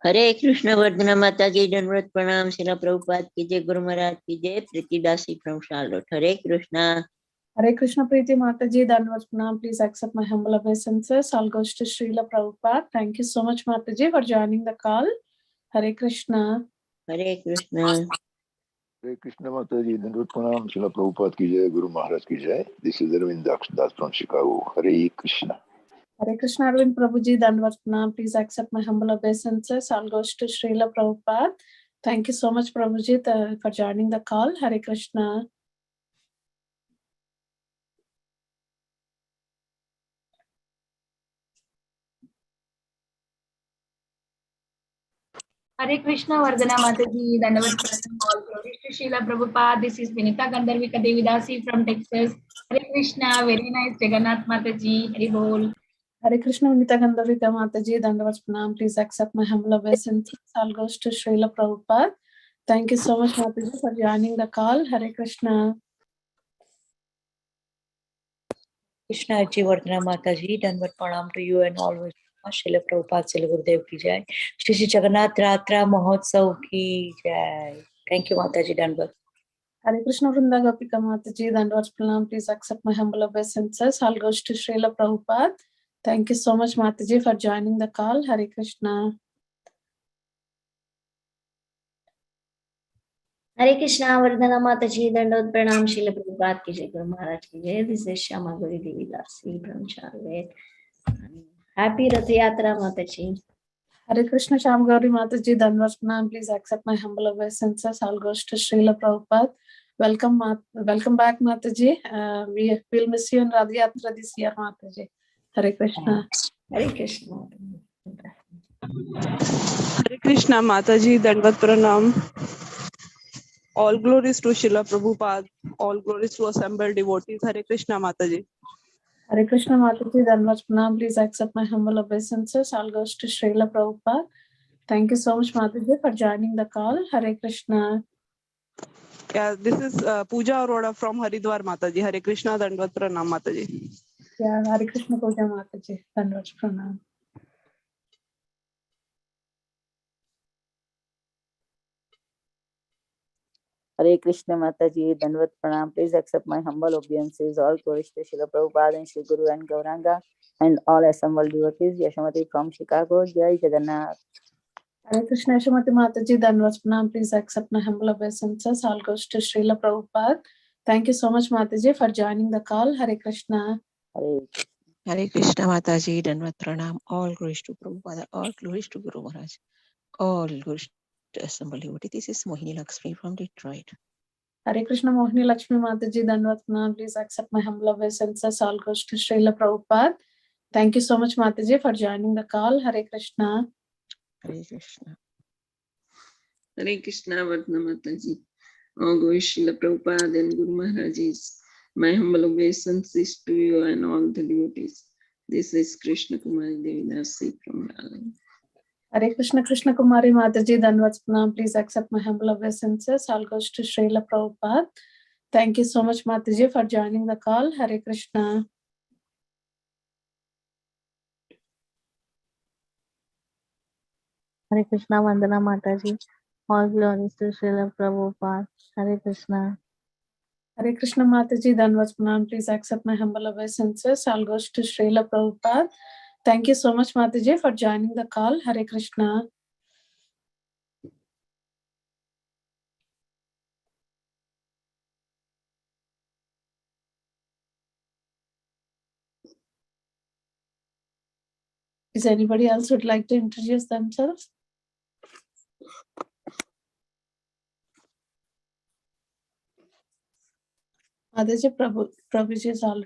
हरे कृष्ण वर्धना माता जी दंडवत प्रणाम। शिला प्रभुपाद की जय, गुरु महाराज की जय। Preetidasi from Charlotte. Hare Krishna. Hare Krishna Preeti Mataji, Dandavat Pranam. Please accept my humble obeisances. All goes to Srila Prabhupada. Thank you so much, Mataji, for joining the call. Hare Krishna. Hare Krishna. Hare Krishna Mataji, Dandavat Pranam, Srila Prabhupada ki jai, Guru Maharaj ki jai. This is Arvind Das from Chicago. Hare Krishna. Hare Krishna Arvind Prabhuji, Dandavat Pranam. Please accept my humble obeisances. All goes to Srila Prabhupada. Thank you so much, Prabhuji, for joining the call. Hare Krishna. Hare Krishna Vardhana Mataji, Dandavat Pranam, all glories to Srila Prabhupada. This is Vinita Gandharvika Devidasi from Texas. Hare Krishna, very nice Jagannath Mataji, Hare Bol. Hare Krishna Vinita Gandharvika Mataji, Dandavat Pranam. Please accept my humble obeisances. All goes to Srila Prabhupada. Thank you so much, Mataji, for joining the call. Hare Krishna. Krishna Ji Vardhana Mataji, Dandavat Pranam to you and always. Srila Prabhupada, Srila Gurudev ki jai. Shri Shri Jagannath Ratra Mahotsav ki jai. Thank you, Mataji, Dandavat. Hare Krishna Vrinda Gopika Mataji, Dandavat Pranam. Please accept my humble obeisances. All goes to Srila Prabhupada. Thank you so much, Mataji, for joining the call. Hare Krishna. Hare Krishna Vardhana Mataji, Dandavat Pranam, Srila Prabhupada ki jai, Guru Maharaj ki jai. This is Shama Gauri Devi Dasi from Charlotte. Happy Rath Yatra Mataji. Hare Krishna Sham Gauri Mataji, Dandavat Pranam. Please accept my humble obeisances. All goes to Srila Prabhupada. Welcome back, Mataji. We will miss you in Rath Yatra this year, Mataji. Hare Krishna. Hare Krishna. Hare Krishna Mataji, Dandavat Pranam. All glories to Srila Prabhupada. All glories to assembled devotees. Hare Krishna Mataji. Hare Krishna Mataji, Dandavat Pranam. Please accept my humble obeisances. All goes to Srila Prabhupada. Thank you so much, Mataji, for joining the call. Hare Krishna. Yeah, this is Pooja Arora from Haridwar Mataji. Hare Krishna, Dandavat Pranam Mataji. Yeah, Hare Krishna Pooja Mataji, Dandavat Pranam. Hare Krishna Mataji, Dandavat Pranam. Please accept my humble obeisances. All glories to Srila Prabhupada and Sri Guru and Gauranga and all assembled devotees. Yashamati from Chicago. Jai Jagannath. Hare Krishna Yashamati Mataji, Dandavat Pranam. Please accept my humble obeisances. All goes to Srila Prabhupada. Thank you so much, Mataji, for joining the call. Hare Krishna. Hare Krishna Mataji, Dandavat Pranam. All glories to Prabhupada. All glories to Guru Maharaj. All glories to assembled devotees. This is Mohini Lakshmi from Detroit. Hare Krishna Mohini Lakshmi Mataji, Dandavat Pranam. Please accept my humble obeisances. All goes to Srila Prabhupada. Thank you so much, Mataji, for joining the call. Hare Krishna. Hare Krishna. Hare Krishna Vardhana Mataji. All glories Srila Prabhupada and Guru Maharajis. My humble obeisances to you and all the devotees. This is Krishna Kumari Devidasi from Raleigh. Hare Krishna Krishna Kumari Mataji, Dandavat Pranam. Please accept my humble obeisances. All goes to Srila Prabhupada. Thank you so much, Mataji, for joining the call. Hare Krishna. Hare Krishna Vandana Mataji. All glories to Srila Prabhupada. Hare Krishna. Hare Krishna Mataji, Dandavat Pranam. Please accept my humble obeisances. All goes to Srila Prabhupada. Thank you so much, Mataji, for joining the call. Hare Krishna. Is anybody else would like to introduce themselves? Mataji, Prabhuji is all.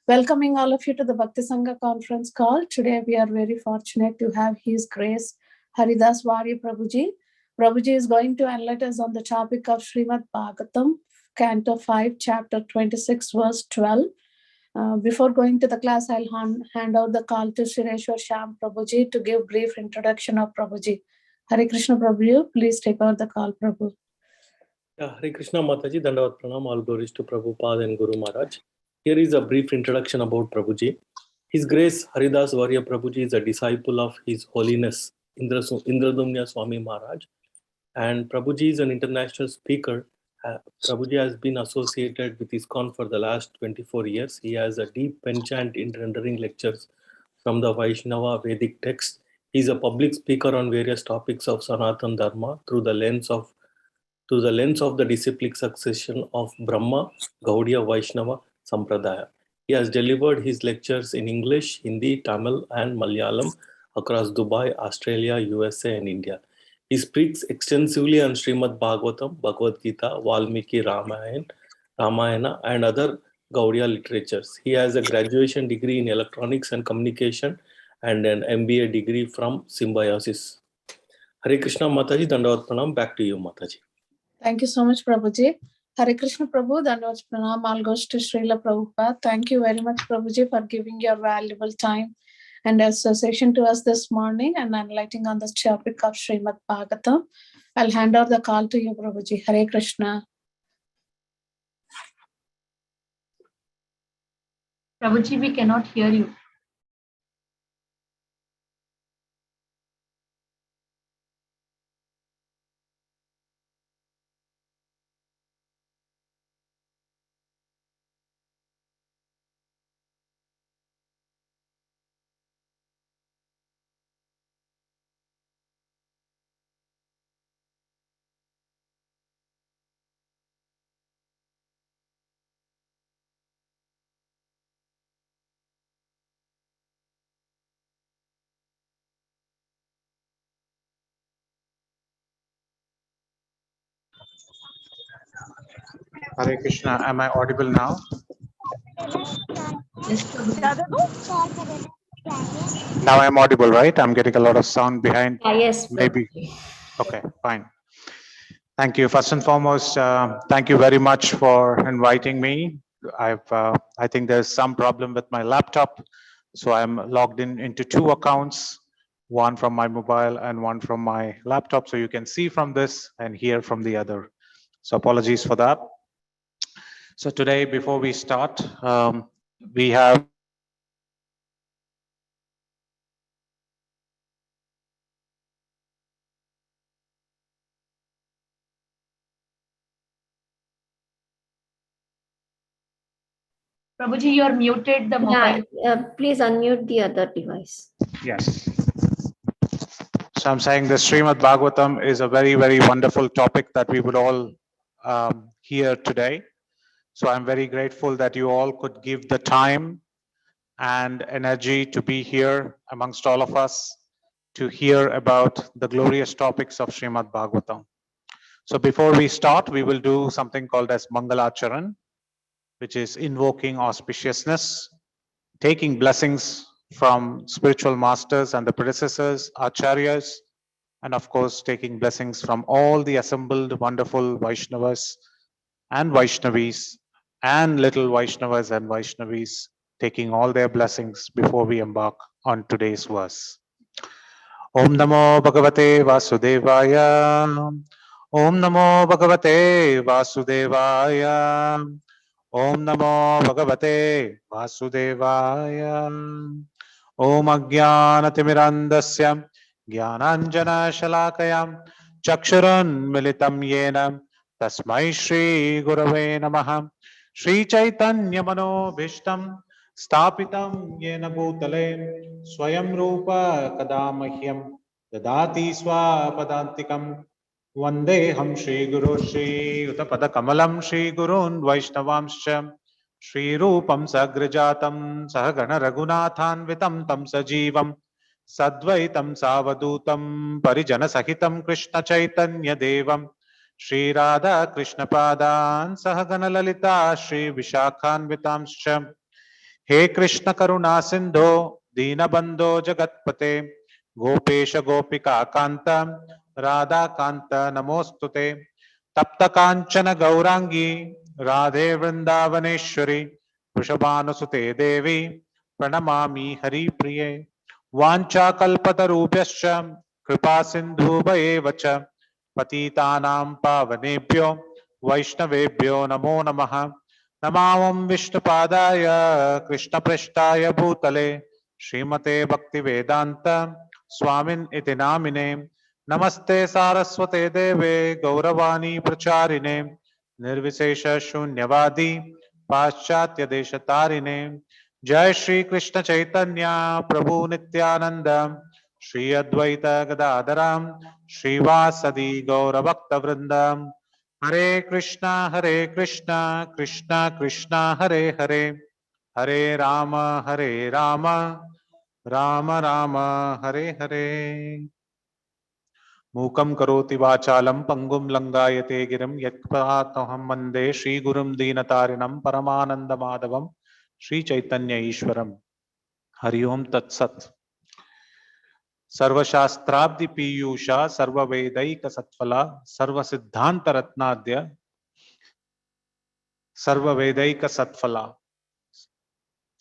Welcoming all of you to the Bhakti Sangha conference call. Today we are very fortunate to have His Grace Haridas Varya Prabhuji. Prabhuji is going to enlighten us on the topic of Srimad Bhagavatam, Canto 5, Chapter 26, verse 12. Before going to the class, I'll hand out the call to Shireshwar Sham Prabhuji to give brief introduction of Prabhuji. Hare Krishna Prabhu, please take over the call, Prabhu. Hare Krishna Mataji, Dandavat Pranam, all glories to Prabhupada and Guru Maharaj. Here is a brief introduction about Prabhuji. His Grace Haridas Varya Prabhuji is a disciple of His Holiness Indradumya Swami Maharaj. And Prabhuji is an international speaker. Prabhuji has been associated with ISKCON for the last 24 years. He has a deep penchant in rendering lectures from the Vaishnava Vedic texts. He is a public speaker on various topics of Sanatana Dharma through the lens of the disciplic succession of Brahma, Gaudiya, Vaishnava, Sampradaya. He has delivered his lectures in English, Hindi, Tamil, and Malayalam across Dubai, Australia, USA, and India. He speaks extensively on Srimad Bhagavatam, Bhagavad Gita, Valmiki Ramayana, and other Gaudiya literatures. He has a graduation degree in electronics and communication and an MBA degree from Symbiosis. Hare Krishna Mataji, Dandavat Pranam. Back to you, Mataji. Thank you so much, Prabhuji. Hare Krishna Prabhu, Dandavat Pranam, all goes to Srila Prabhupada. Thank you very much, Prabhuji, for giving your valuable time and association to us this morning and enlightening on the topic of Srimad Bhagavatam. I'll hand over the call to you, Prabhuji. Hare Krishna. Prabhuji, we cannot hear you. Hare Krishna, am I audible now? Now I'm audible, right? I'm getting a lot of sound behind. Yes. Maybe. Okay, fine. Thank you. First and foremost, thank you very much for inviting me. I think there's some problem with my laptop, so I'm logged into two accounts, one from my mobile and one from my laptop. So you can see from this and hear from the other. So apologies for that. So today, before we start, we have Prabhuji, you are muted the mobile. Please unmute the other device. Yes. So I'm saying the Srimad Bhagavatam is a very, very wonderful topic that we would all hear today. So I'm very grateful that you all could give the time and energy to be here amongst all of us to hear about the glorious topics of Srimad Bhagavatam. So before we start, we will do something called as Mangalacharan, which is invoking auspiciousness, taking blessings from spiritual masters and the predecessors, acharyas, and of course, taking blessings from all the assembled wonderful Vaishnavas and Vaishnavis and little Vaishnavas and Vaishnavis, taking all their blessings before we embark on today's verse. Om Namo Bhagavate Vasudevaya. Om Namo Bhagavate Vasudevaya. Om Namo Bhagavate Vasudevaya. Om Ajnanatimirandasya Jnananjana Shalakayam Chakshuran Militam Yena Tasmai Shri Gurave Namaha. Shri Chaitanya Manobhishtam Stapitam Yena Bhutale Swayam Rupa Kadamahyam Dadati Swapadantikam Vandeham Shri Guru Shri Utapada Kamalam Shri Gurun Vaishnavamscha Shri Rupam Sagrajatam Sahagana Raghunathanvitam Tam Sajivam Sadvaitam Savadutam Parijana Sahitam Krishna Chaitanya Devam Shri Radha Krishna Padan Sahagana Lalita Shri Vishakhanvitamscha He Krishna Karuna Sindho Dinabandho Jagatpate Gopesha Gopika Kanta Radha Kanta Namostute Tapta Kanchana Gaurangi Radhe Vrindavaneshwari Vrishabhanusute Devi Pranamami Hari Priye Vancha Kalpatarubhyascha Kripa Sindhu Bhayevacha Patitanam Pavanebhyo Vaishnavebhyo Namo Namaha Namam Vishnupadaya Krishna Prashtaya Bhutale Srimate Bhakti Vedanta स्वामिन् इति नामिने नमस्ते सारस्वते देवे गौरवाणी प्रचारिणे निर्विशेष शून्यवादी पाश्चात्य देशतारिणे जय श्री कृष्ण चैतन्य प्रभु नित्यानंद श्री अद्वैत गदाधरम श्रीवासदि गौरभक्त वृंदम हरे कृष्णा कृष्णा कृष्णा हरे हरे हरे राम राम राम हरे हरे मूकं करोति वाचालं पंगुं लंगायते गिरिं यत्पातहं वन्दे श्रीगुरुं दीनतारिणं परमानन्दमाधवं श्रीचैतन्य ईश्वरम् हरि ओम तत्सत् सर्वशास्त्राब्धि पीयूषा सर्ववेदैक सत्फला सर्वसिद्धांत रत्नाद्य सर्ववेदैक सत्फला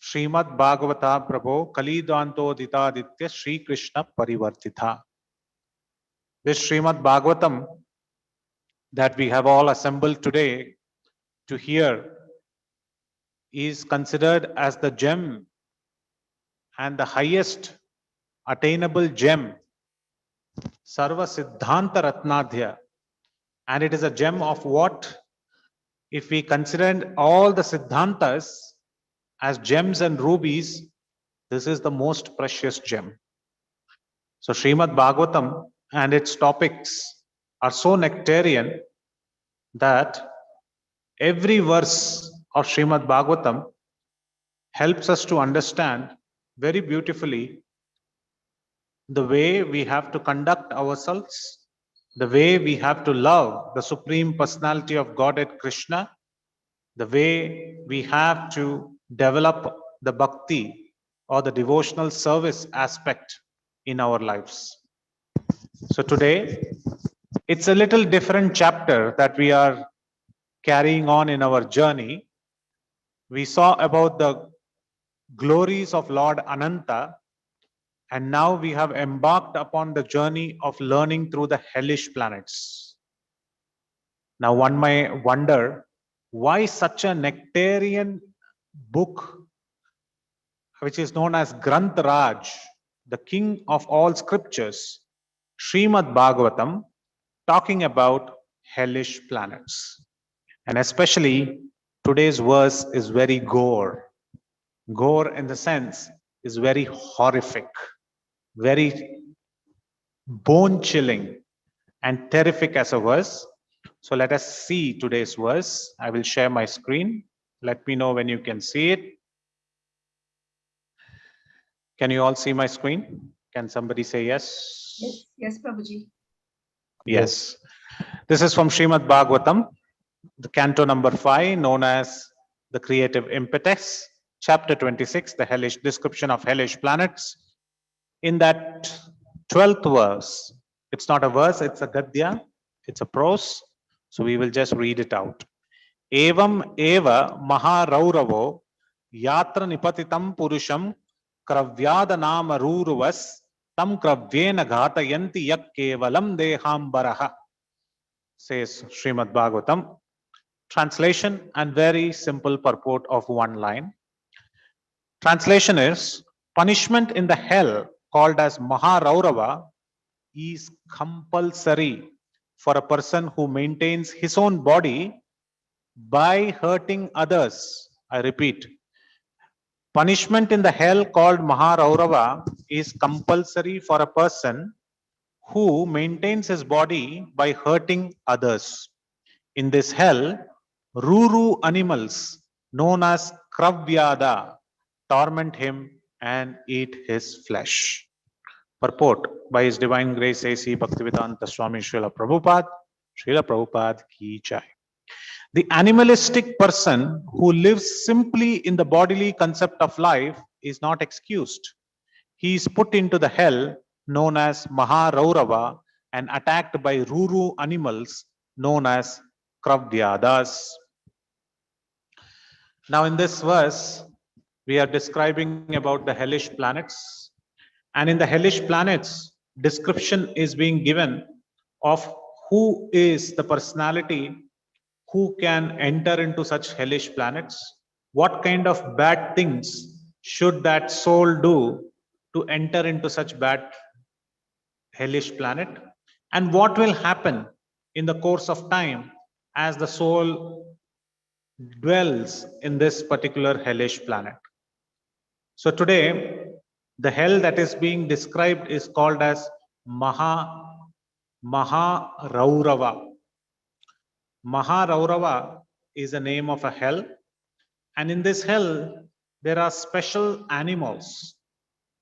श्रीमद् भागवता प्रभो कलिदान्तोदितादित्य Shri Krishna परिवर्तिता. This Srimad Bhagavatam that we have all assembled today to hear is considered as the gem and the highest attainable gem, Sarva Siddhanta Ratnadhya, and it is a gem of what? If we consider all the Siddhantas as gems and rubies, this is the most precious gem. So Srimad Bhagavatam and its topics are so nectarian that every verse of Srimad Bhagavatam helps us to understand very beautifully the way we have to conduct ourselves, the way we have to love the Supreme Personality of Godhead Krishna, the way we have to develop the bhakti or the devotional service aspect in our lives. So today, it's a little different chapter that we are carrying on in our journey. We saw about the glories of Lord Ananta, and now we have embarked upon the journey of learning through the hellish planets. Now one may wonder, why such a nectarian book, which is known as Granth Raj, the king of all scriptures, Srimad Bhagavatam, talking about hellish planets. And especially today's verse is very gore. Gore in the sense is very horrific, very bone-chilling and terrific as a verse. So let us see today's verse. I will share my screen. Let me know when you can see it. Can you all see my screen? Can somebody say yes? Yes, Prabhuji. Yes. This is from Srimad Bhagavatam, the canto number 5, known as the Creative Impetus, chapter 26, the hellish description of hellish planets. In that 12th verse, it's not a verse, it's a gadya, it's a prose. So we will just read it out. Evam eva maharauravo yatra nipatitam purusham kravyada nama ruruvas tam kravyena ghatayanti yak kevalam dehambaraha, says Srimad Bhagavatam. Translation and very simple purport of one line. Translation is, punishment in the hell called as Maharaurava is compulsory for a person who maintains his own body by hurting others. I repeat, punishment in the hell called Maharaurava is compulsory for a person who maintains his body by hurting others. In this hell, Ruru animals known as Kravyada torment him and eat his flesh. Purport by His Divine Grace A.C. Bhaktivedanta Swami Srila Prabhupada ki jai. The animalistic person who lives simply in the bodily concept of life is not excused. He is put into the hell known as Maharaurava and attacked by Ruru animals known as Kravyadas. Now in this verse, we are describing about the hellish planets. And in the hellish planets, description is being given of who is the personality who can enter into such hellish planets. What kind of bad things should that soul do to enter into such bad hellish planet, and what will happen in the course of time as the soul dwells in this particular hellish planet. So today, the hell that is being described is called as Maharaurava. Maharaurava is the name of a hell, and in this hell, there are special animals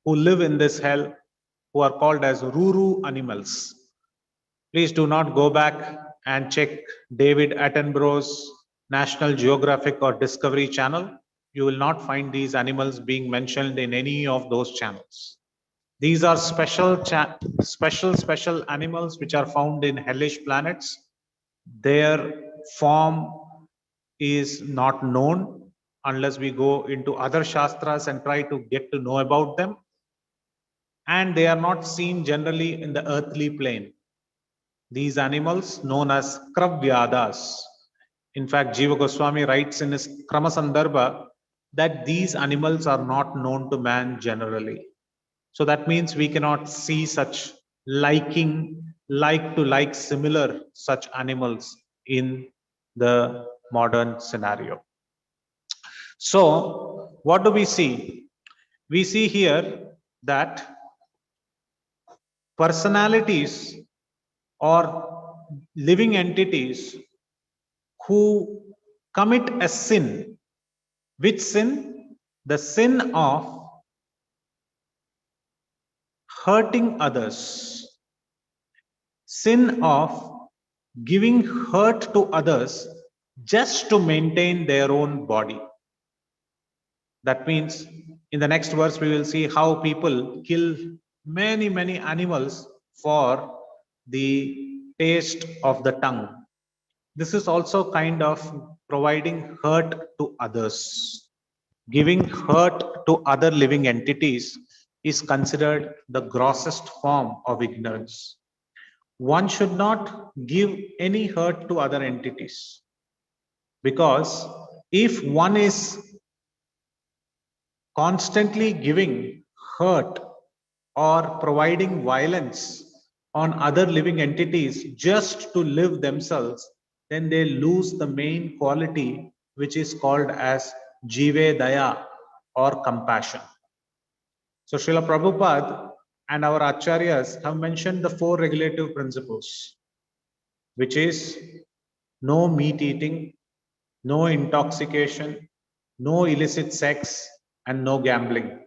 who live in this hell who are called as Ruru animals. Please do not go back and check David Attenborough's National Geographic or Discovery Channel. You will not find these animals being mentioned in any of those channels. These are special animals which are found in hellish planets. Their form is not known unless we go into other shastras and try to get to know about them. And they are not seen generally in the earthly plane. These animals known as Kravyadas. In fact, Jiva Goswami writes in his Krama Sandarbha that these animals are not known to man generally. So that means we cannot see such like similar such animals in the modern scenario. So what do we see? We see here that personalities or living entities who commit a sin. Which sin? The sin of hurting others. Sin of giving hurt to others just to maintain their own body. That means in the next verse we will see how people kill many animals for the taste of the tongue. This is also kind of providing hurt to others. Giving hurt to other living entities is considered the grossest form of ignorance. One should not give any hurt to other entities, because if one is constantly giving hurt or providing violence on other living entities just to live themselves, then they lose the main quality which is called as Jive Daya or compassion. So Srila Prabhupada and our Acharyas have mentioned the 4 regulative principles, which is no meat eating, no intoxication, no illicit sex, and no gambling.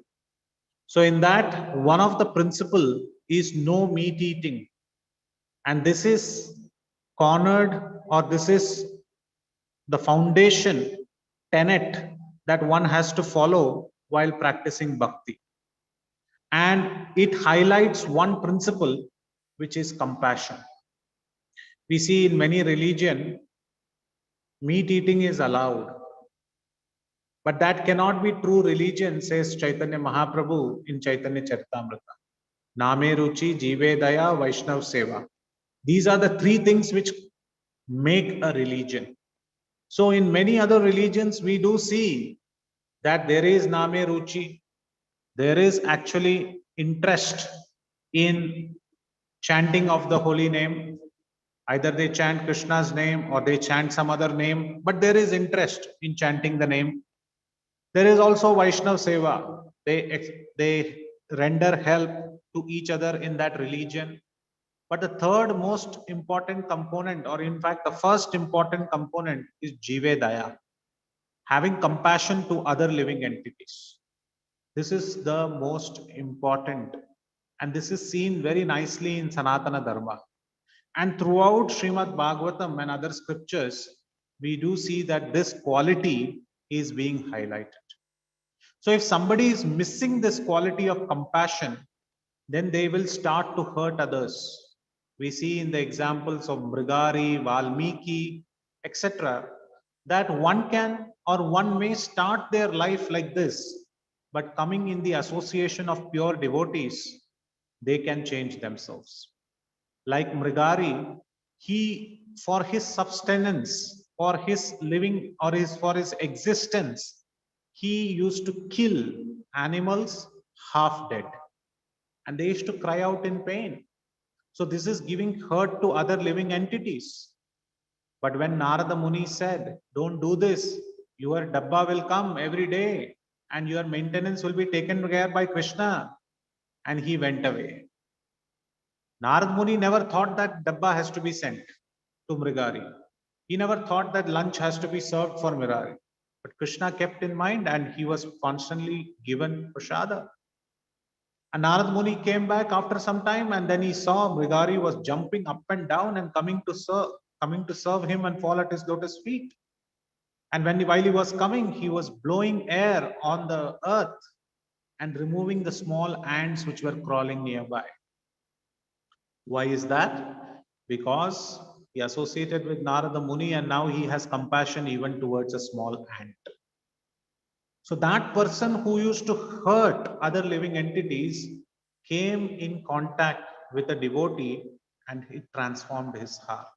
So in that, one of the principle is no meat eating. And this is cornered, or this is the foundation tenet that one has to follow while practicing bhakti. And it highlights one principle, which is compassion. We see in many religions, meat eating is allowed. But that cannot be true religion, says Chaitanya Mahaprabhu in Chaitanya Charitamrita. Name Ruchi, Jive Daya, Vaishnav Seva. These are the 3 things which make a religion. So in many other religions, we do see that there is Name Ruchi. There is actually interest in chanting of the holy name. Either they chant Krishna's name or they chant some other name, but there is interest in chanting the name. There is also Vaishnav Seva. They render help to each other in that religion. But the third most important component, or in fact the first important component, is Jive Daya, having compassion to other living entities. This is the most important, and this is seen very nicely in Sanatana Dharma. And throughout Srimad Bhagavatam and other scriptures, we do see that this quality is being highlighted. So if somebody is missing this quality of compassion, then they will start to hurt others. We see in the examples of Mrigari, Valmiki, etc., that one can or one may start their life like this, but coming in the association of pure devotees, they can change themselves. Like Mrigari, he, for his subsistence, for his living or for his existence, he used to kill animals half dead, and they used to cry out in pain. So this is giving hurt to other living entities. But when Narada Muni said, don't do this, your dabba will come every day and your maintenance will be taken care by Krishna. And he went away. Narada Muni never thought that dabba has to be sent to Mrigari. He never thought that lunch has to be served for Mrigari. But Krishna kept in mind and he was constantly given prasada. And Narad Muni came back after some time and then he saw Mrigari was jumping up and down and coming to serve him and fall at his lotus feet. And while he was coming, he was blowing air on the earth and removing the small ants which were crawling nearby. Why is that? Because he associated with Narada Muni and now he has compassion even towards a small ant. So that person who used to hurt other living entities came in contact with a devotee and it transformed his heart.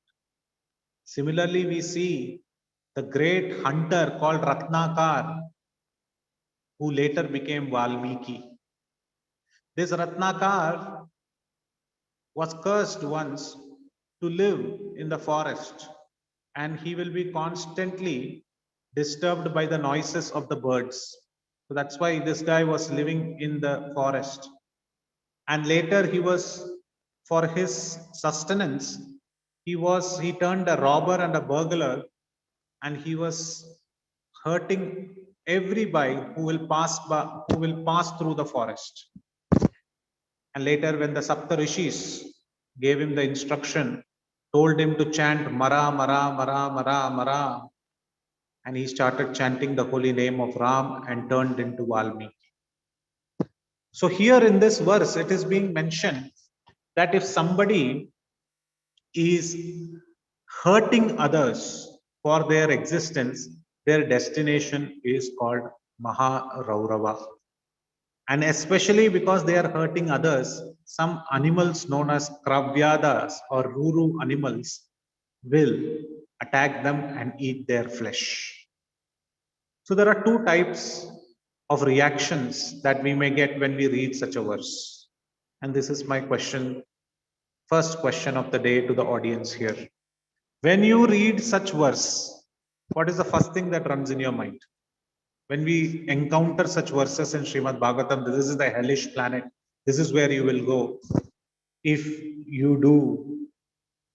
Similarly, we see the great hunter called Ratnakar, who later became Valmiki. This Ratnakar was cursed once to live in the forest, and he will be constantly disturbed by the noises of the birds. So that's why this guy was living in the forest. And later he was, for his sustenance, he turned a robber and a burglar, and he was hurting everybody who will pass through the forest. And later when the Sapta Rishis gave him the instruction, told him to chant Mara, Mara, Mara, Mara, Mara, and he started chanting the holy name of Ram and turned into Valmiki. So here in this verse, it is being mentioned that if somebody is hurting others for their existence, their destination is called Maharaurava. And especially because they are hurting others, some animals known as Kravyadas or Ruru animals will attack them and eat their flesh. So there are two types of reactions that we may get when we read such a verse. And this is my question, first question of the day to the audience here. When you read such verse, what is the first thing that runs in your mind? When we encounter such verses in Srimad Bhagavatam, this is the hellish planet, this is where you will go if you do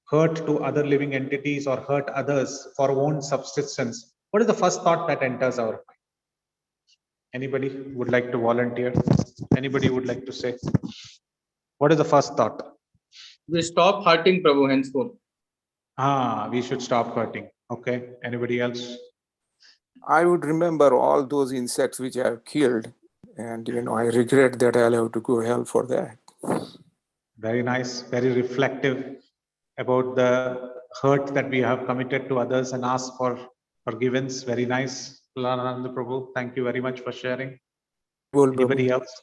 hurt to other living entities or hurt others for own subsistence. What is the first thought that enters our mind? Anybody would like to volunteer? Anybody would like to say? What is the first thought? We stop hurting Prabhu henceforth. We should stop hurting. Okay. Anybody else? I would remember all those insects which I have killed, and I regret that I'll have to go hell for that. Very nice, very reflective about the hurt that we have committed to others and ask for forgiveness. Very nice, Pulananda Prabhu. Thank you very much for sharing. Anybody else?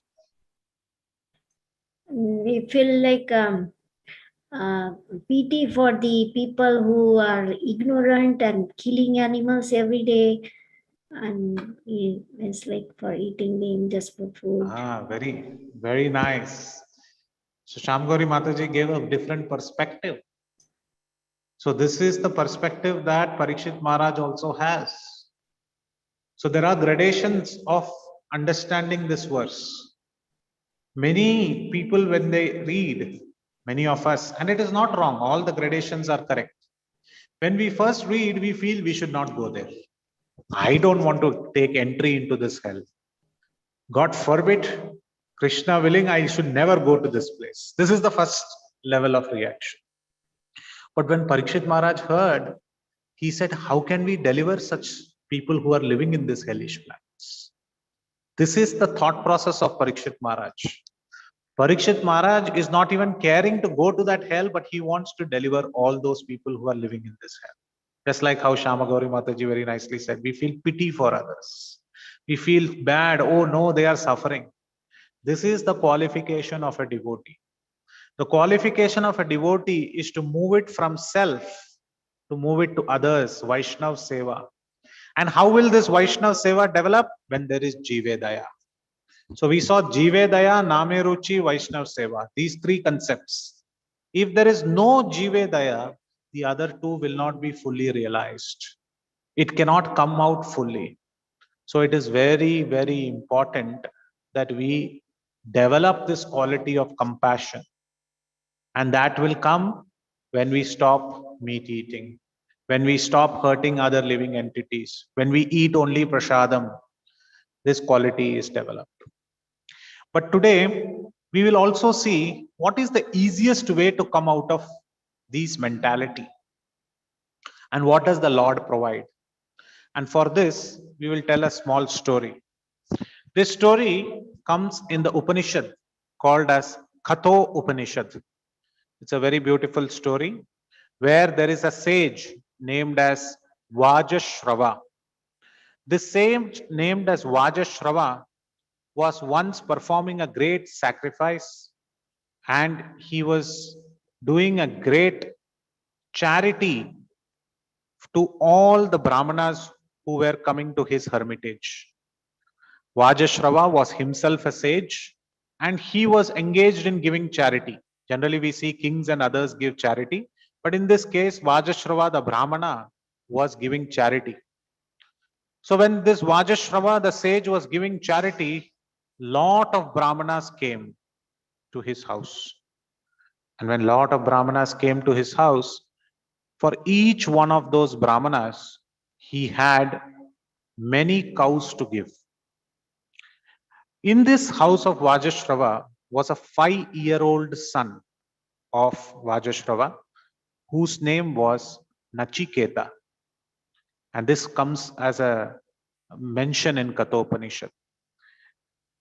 We feel like pity for the people who are ignorant and killing animals every day, and it's like for eating them just for food. Very, very nice. So Shamgori Mataji gave a different perspective. So this is the perspective that Parikshit Maharaj also has. So there are gradations of understanding this verse. Many people, when they read, many of us, and it is not wrong, all the gradations are correct. When we first read, we feel we should not go there. I don't want to take entry into this hell. God forbid, Krishna willing, I should never go to this place. This is the first level of reaction. But when Parikshit Maharaj heard, he said, how can we deliver such people who are living in this hellish planets? This is the thought process of Parikshit Maharaj. Parikshit Maharaj is not even caring to go to that hell, but he wants to deliver all those people who are living in this hell. Just like how Shamagori Mataji very nicely said, we feel pity for others. We feel bad, oh no, they are suffering. This is the qualification of a devotee. The qualification of a devotee is to move it from self, to move it to others, Vaishnav Seva. And how will this Vaishnav Seva develop? When there is Jive Daya. So we saw Jive Daya, Name Ruchi, Vaishnav Seva. These three concepts. If there is no Jive Daya, the other two will not be fully realized. It cannot come out fully. So it is very, very important that we develop this quality of compassion. And that will come when we stop meat eating, when we stop hurting other living entities, when we eat only prasadam, this quality is developed. But today, we will also see what is the easiest way to come out of these mentality and what does the Lord provide. And for this, we will tell a small story. This story comes in the Upanishad called as Katho Upanishad. It's a very beautiful story where there is a sage named as Vajashrava. This sage named as Vajashrava was once performing a great sacrifice and he was doing a great charity to all the Brahmanas who were coming to his hermitage. Vajashrava was himself a sage and he was engaged in giving charity. Generally, we see kings and others give charity, but in this case, Vajashrava, the Brahmana, was giving charity. So when this Vajashrava, the sage, was giving charity, lot of Brahmanas came to his house. And when lot of Brahmanas came to his house, for each one of those Brahmanas, he had many cows to give. In this house of Vajashrava was a 5-year-old son of Vajashrava, whose name was Nachiketa. And this comes as a mention in Kathopanishad.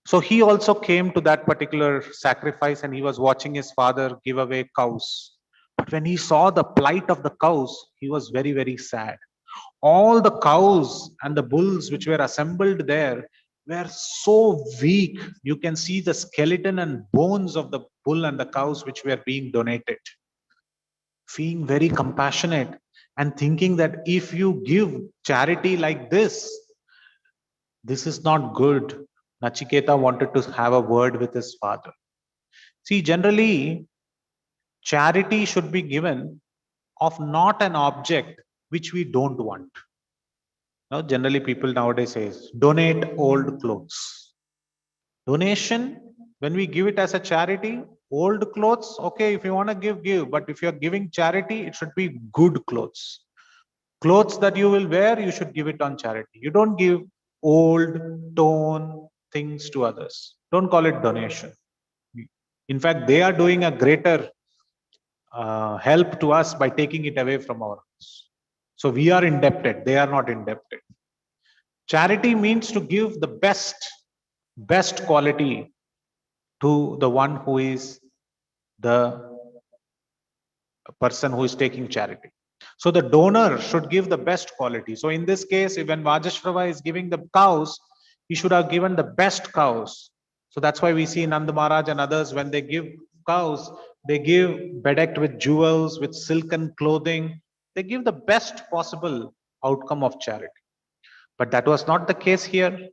So he also came to that particular sacrifice and he was watching his father give away cows. But when he saw the plight of the cows, he was very, very sad. All the cows and the bulls which were assembled there were so weak. You can see the skeleton and bones of the bull and the cows which were being donated. Being very compassionate and thinking that if you give charity like this is not good. Nachiketa wanted to have a word with his father. See, generally, charity should be given of not an object which we don't want. Now, generally, people nowadays say, donate old clothes. Donation, when we give it as a charity, old clothes, okay, if you want to give. But if you're giving charity, it should be good clothes. Clothes that you will wear, you should give it on charity. You don't give old, torn things to others. Don't call it donation. In fact, they are doing a greater help to us by taking it away from our house. So we are indebted. They are not indebted. Charity means to give the best quality to the one who is the person who is taking charity. So the donor should give the best quality. So in this case, when Vajashrava is giving the cows, he should have given the best cows. So that's why we see Nanda Maharaj and others, when they give cows, they give bedecked with jewels, with silken clothing. They give the best possible outcome of charity. But that was not the case here.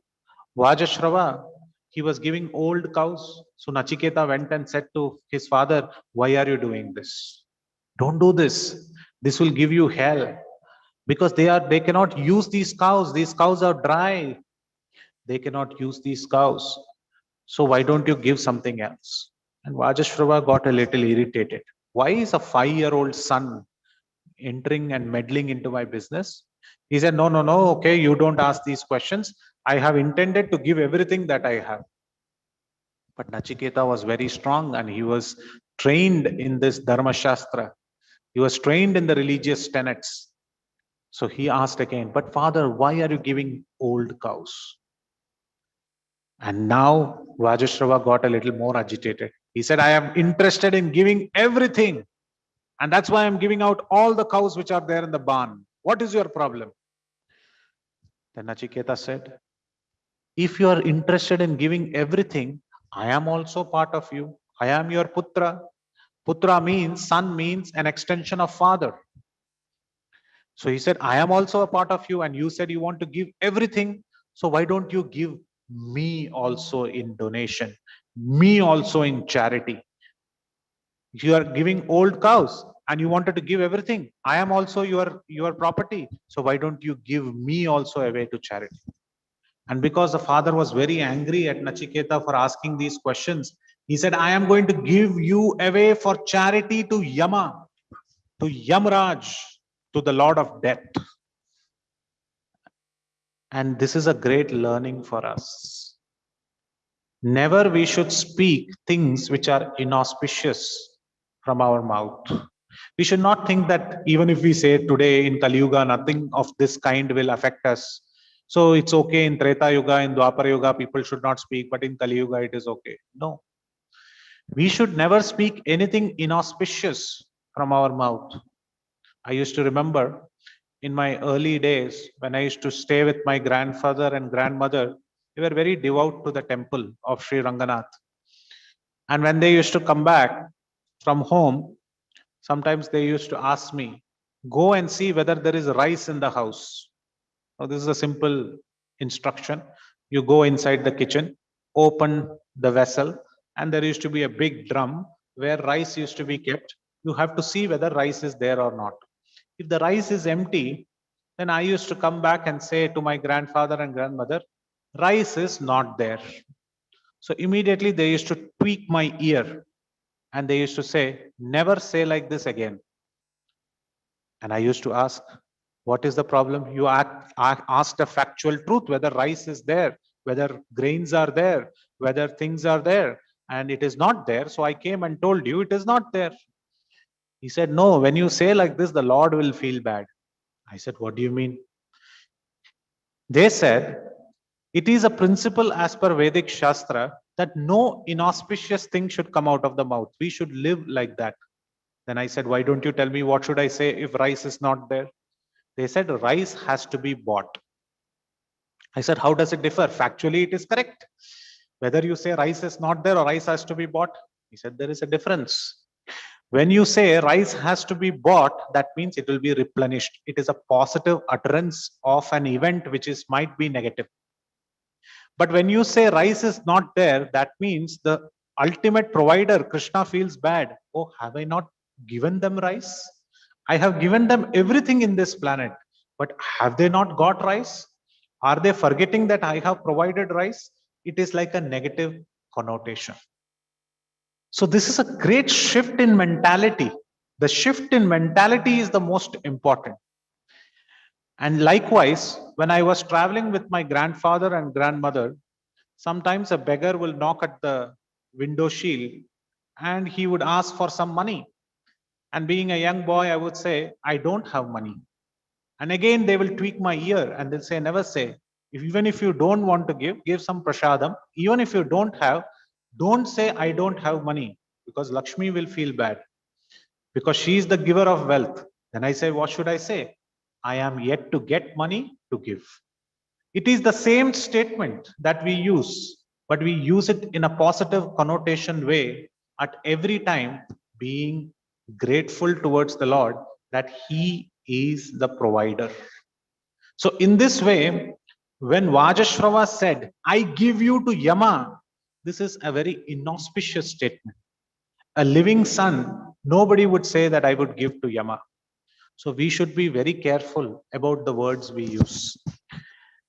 Vajashrava, he was giving old cows. So Nachiketa went and said to his father, why are you doing this? Don't do this. This will give you hell. Because they cannot use these cows. These cows are dry. They cannot use these cows. So why don't you give something else? And Vajashrava got a little irritated. Why is a 5-year-old son entering and meddling into my business? He said, no, okay, you don't ask these questions. I have intended to give everything that I have. But Nachiketa was very strong and he was trained in this Dharma Shastra. He was trained in the religious tenets. So he asked again, but father, why are you giving old cows? And now Vajashrava got a little more agitated. He said, I am interested in giving everything. And that's why I'm giving out all the cows which are there in the barn. What is your problem? Then Nachiketa said, if you are interested in giving everything, I am also part of you. I am your putra. Putra means, son means an extension of father. So he said, I am also a part of you, and you said you want to give everything. So why don't you give me also in donation, me also in charity? You are giving old cows and you wanted to give everything. I am also your property. So why don't you give me also away to charity? And because the father was very angry at Nachiketa for asking these questions, he said, I am going to give you away for charity to Yama, to Yamraj, to the Lord of Death. And this is a great learning for us. Never we should speak things which are inauspicious from our mouth. We should not think that even if we say today in Kali Yuga, nothing of this kind will affect us. So it's okay in Treta Yuga, in Dwapara Yuga, people should not speak, but in Kali Yuga, it is okay. No. We should never speak anything inauspicious from our mouth. I used to remember in my early days when I used to stay with my grandfather and grandmother, they were very devout to the temple of Sri Ranganath. And when they used to come back from home, sometimes they used to ask me, go and see whether there is rice in the house. Now, this is a simple instruction. You go inside the kitchen, open the vessel, and there used to be a big drum where rice used to be kept. You have to see whether rice is there or not. If the rice is empty, then I used to come back and say to my grandfather and grandmother, rice is not there. So immediately they used to tweak my ear and they used to say, never say like this again. And I used to ask, what is the problem? You asked a factual truth, whether rice is there, whether grains are there, whether things are there, and it is not there. So I came and told you it is not there. He said, no, when you say like this, the Lord will feel bad. I said, what do you mean? They said, it is a principle as per Vedic Shastra that no inauspicious thing should come out of the mouth. We should live like that. Then I said, why don't you tell me what should I say if rice is not there? They said, rice has to be bought. I said, how does it differ? Factually, it is correct. Whether you say rice is not there or rice has to be bought, he said, there is a difference. When you say rice has to be bought, that means it will be replenished. It is a positive utterance of an event which might be negative. But when you say rice is not there, that means the ultimate provider, Krishna, feels bad. Oh, have I not given them rice? I have given them everything in this planet, but have they not got rice? Are they forgetting that I have provided rice? It is like a negative connotation. So this is a great shift in mentality. The shift in mentality is the most important. And likewise, when I was traveling with my grandfather and grandmother, sometimes a beggar will knock at the window shield and he would ask for some money. And being a young boy, I would say, I don't have money. And again, they will tweak my ear and they'll say, never say. Even if you don't want to give some prashadam. Even if you don't have, don't say, I don't have money, because Lakshmi will feel bad, because she is the giver of wealth. Then I say, what should I say? I am yet to get money to give. It is the same statement that we use, but we use it in a positive connotation way at every time, being grateful towards the Lord that He is the provider. So in this way, when Vajashrava said, I give you to Yama, this is a very inauspicious statement. A living son, nobody would say that I would give to Yama. So we should be very careful about the words we use.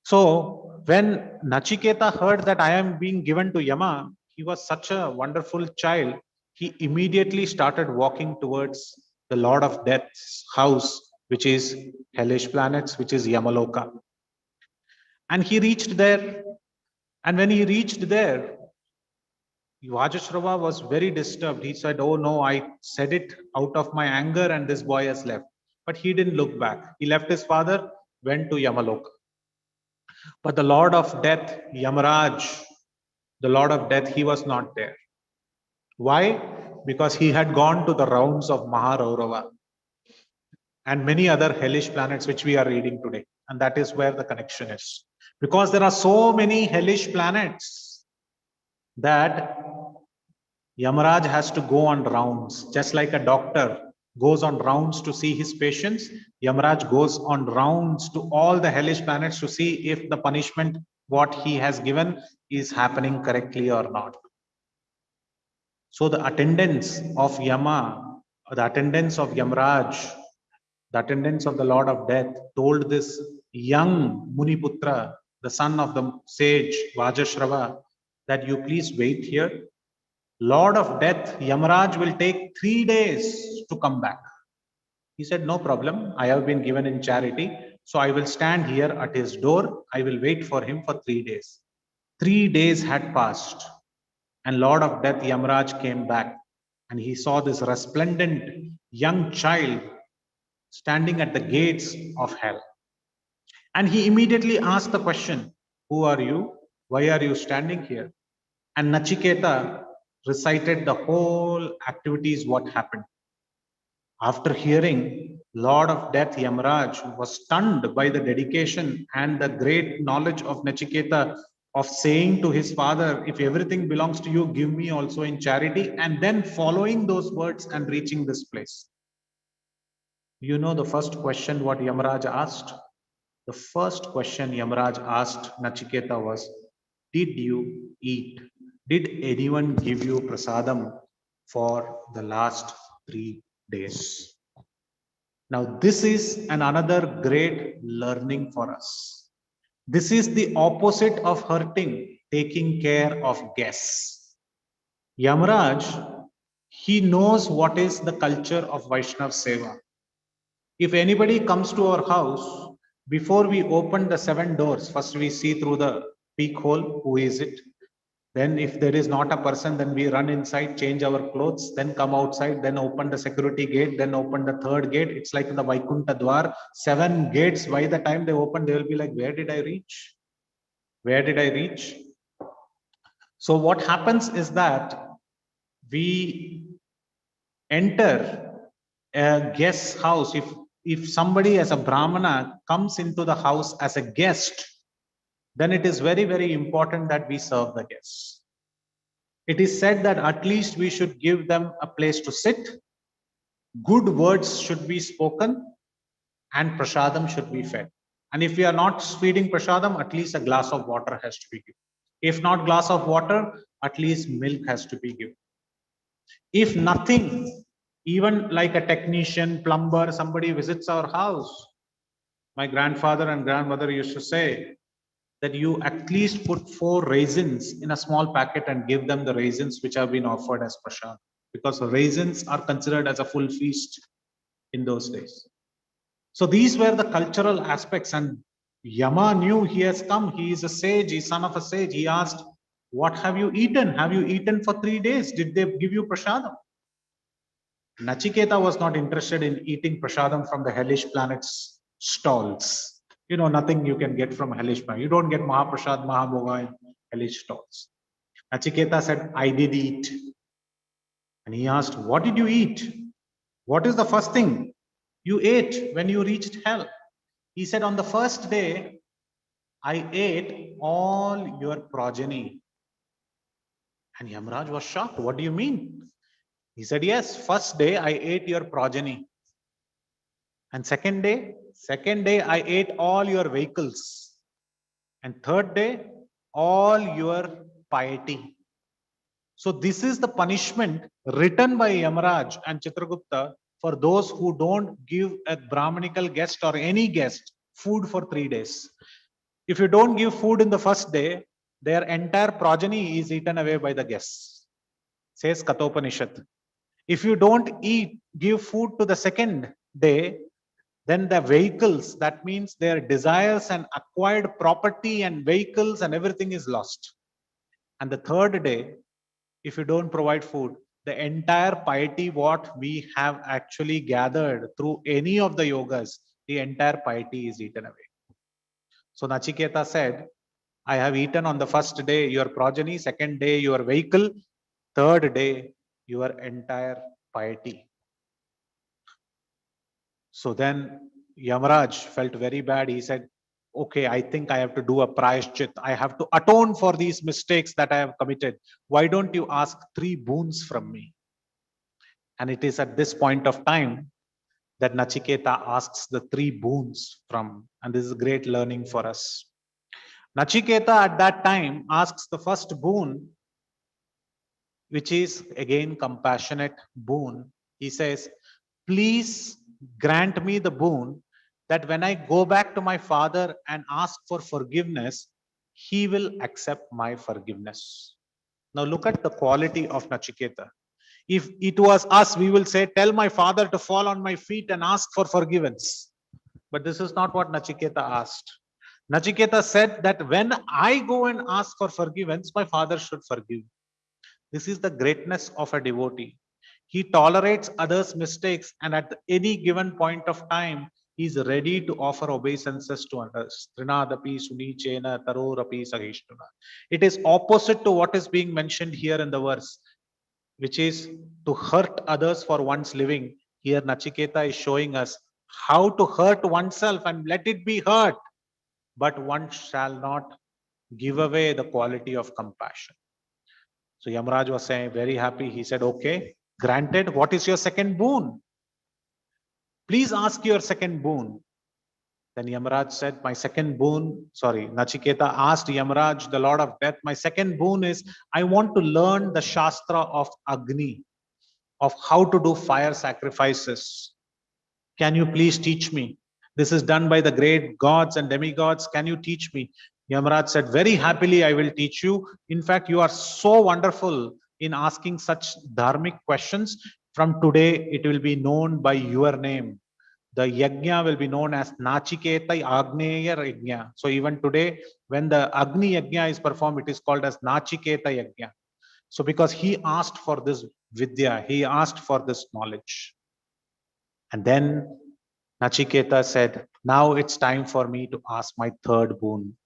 So when Nachiketa heard that I am being given to Yama, he was such a wonderful child. He immediately started walking towards the Lord of Death's house, which is hellish planets, which is Yamaloka. And he reached there. And when he reached there, Vajashrava was very disturbed. He said, oh no, I said it out of my anger and this boy has left. But he didn't look back. He left his father, went to Yamaloka. But the Lord of Death, Yamaraj, the Lord of Death, he was not there. Why? Because he had gone to the rounds of Maharaurava and many other hellish planets which we are reading today. And that is where the connection is. Because there are so many hellish planets that Yamaraj has to go on rounds, just like a doctor goes on rounds to see his patients. Yamaraj goes on rounds to all the hellish planets to see if the punishment what he has given is happening correctly or not. So the attendants of Yama, the attendants of Yamraj, the attendants of the Lord of Death told this young Muniputra, the son of the sage Vajashrava, that you please wait here. Lord of Death, Yamraj will take 3 days to come back. He said, no problem. I have been given in charity. So I will stand here at his door. I will wait for him for 3 days. 3 days had passed. And Lord of Death, Yamraj, came back. And he saw this resplendent young child standing at the gates of hell. And he immediately asked the question, who are you? Why are you standing here? And Nachiketa recited the whole activities, what happened. After hearing, Lord of Death Yamraj was stunned by the dedication and the great knowledge of Nachiketa of saying to his father, if everything belongs to you, give me also in charity, and then following those words and reaching this place. You know the first question what Yamraj asked? The first question Yamraj asked Nachiketa was, did you eat? Did anyone give you prasadam for the last 3 days? Now this is another great learning for us. This is the opposite of hurting, taking care of guests. Yamraj, he knows what is the culture of Vaishnav Seva. If anybody comes to our house, before we open the 7 doors, first we see through the peak hole, who is it? Then if there is not a person, then we run inside, change our clothes, then come outside, then open the security gate, then open the 3rd gate. It's like in the Vaikuntha Dwar, 7 gates. By the time they open, they will be like, where did I reach? Where did I reach? So what happens is that we enter a guest's house. If somebody as a Brahmana comes into the house as a guest, then it is very, very important that we serve the guests. It is said that at least we should give them a place to sit, good words should be spoken, and prasadam should be fed. And if we are not feeding prasadam, at least a glass of water has to be given. If not glass of water, at least milk has to be given. If nothing, even like a technician, plumber, somebody visits our house, my grandfather and grandmother used to say that you at least put 4 raisins in a small packet and give them the raisins which have been offered as prasad, because raisins are considered as a full feast in those days. So these were the cultural aspects, and Yama knew he has come. He is a sage, he's son of a sage. He asked, what have you eaten? Have you eaten for 3 days? Did they give you prasadam? Nachiketa was not interested in eating prasadam from the hellish planet's stalls. You know, nothing you can get from hellish planet. You don't get Mahaprasad, Mahabhoga in hellish stalls. Nachiketa said, I did eat. And he asked, what did you eat? What is the first thing you ate when you reached hell? He said, on the first day, I ate all your progeny. And Yamraj was shocked. What do you mean? He said, yes, first day I ate your progeny. And second day I ate all your vehicles. And third day, all your piety. So this is the punishment written by Yamaraj and Chitragupta for those who don't give a Brahmanical guest or any guest food for 3 days. If you don't give food in the first day, their entire progeny is eaten away by the guests, says Kathopanishad. If you don't give food to the second day, then the vehicles, that means their desires and acquired property and vehicles and everything is lost. And the third day, if you don't provide food, the entire piety what we have actually gathered through any of the yogas, the entire piety is eaten away. So Nachiketa said, I have eaten on the first day your progeny, second day your vehicle, third day your entire piety. So then Yamaraj felt very bad. He said, okay, I think I have to do a prayashchit. I have to atone for these mistakes that I have committed. Why don't you ask 3 boons from me? And it is at this point of time that Nachiketa asks the 3 boons from, and this is great learning for us. Nachiketa at that time asks the first boon, which is again compassionate boon. He says, please grant me the boon that when I go back to my father and ask for forgiveness, he will accept my forgiveness. Now look at the quality of Nachiketa. If it was us, we will say, tell my father to fall on my feet and ask for forgiveness. But this is not what Nachiketa asked. Nachiketa said that when I go and ask for forgiveness, my father should forgive. This is the greatness of a devotee. He tolerates others' mistakes, and at any given point of time, he is ready to offer obeisances to others. Trinadapi sunichena tarorapi sahishtuna. It is opposite to what is being mentioned here in the verse, which is to hurt others for one's living. Here Nachiketa is showing us how to hurt oneself and let it be hurt, but one shall not give away the quality of compassion. So Yamaraj was saying, very happy. He said, okay, granted. What is your second boon? Please ask your second boon. Then Yamaraj said, my second boon, Nachiketa asked Yamaraj, the Lord of Death, my second boon is, I want to learn the Shastra of Agni, of how to do fire sacrifices. Can you please teach me? This is done by the great gods and demigods. Can you teach me? Yamaraj said, very happily I will teach you. In fact, you are so wonderful in asking such dharmic questions. From today, it will be known by your name. The yajna will be known as Nachiketa Agneya Yajna. So even today, when the Agni Yajna is performed, it is called as Nachiketa Yajna. So because he asked for this vidya, he asked for this knowledge. And then Nachiketa said, now it's time for me to ask my third boon.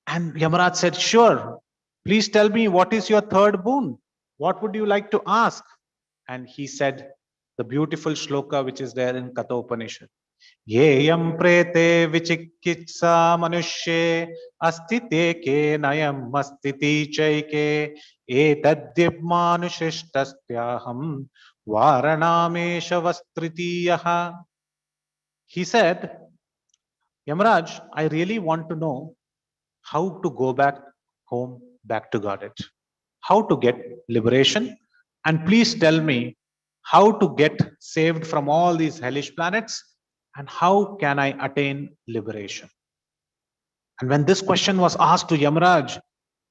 And Yamaraj said, sure, please tell me, what is your third boon? What would you like to ask? And he said the beautiful shloka which is there in Katha Upanishad. Yeyam prete vichikitsa manushye astite ke nayam astiti chaike etadhyab manushishtastyaham varanamesha vastritiyaha. He said, Yamaraj, I really want to know how to go back home, back to Godhead, how to get liberation, and please tell me how to get saved from all these hellish planets, and how can I attain liberation? And when this question was asked to Yamaraj,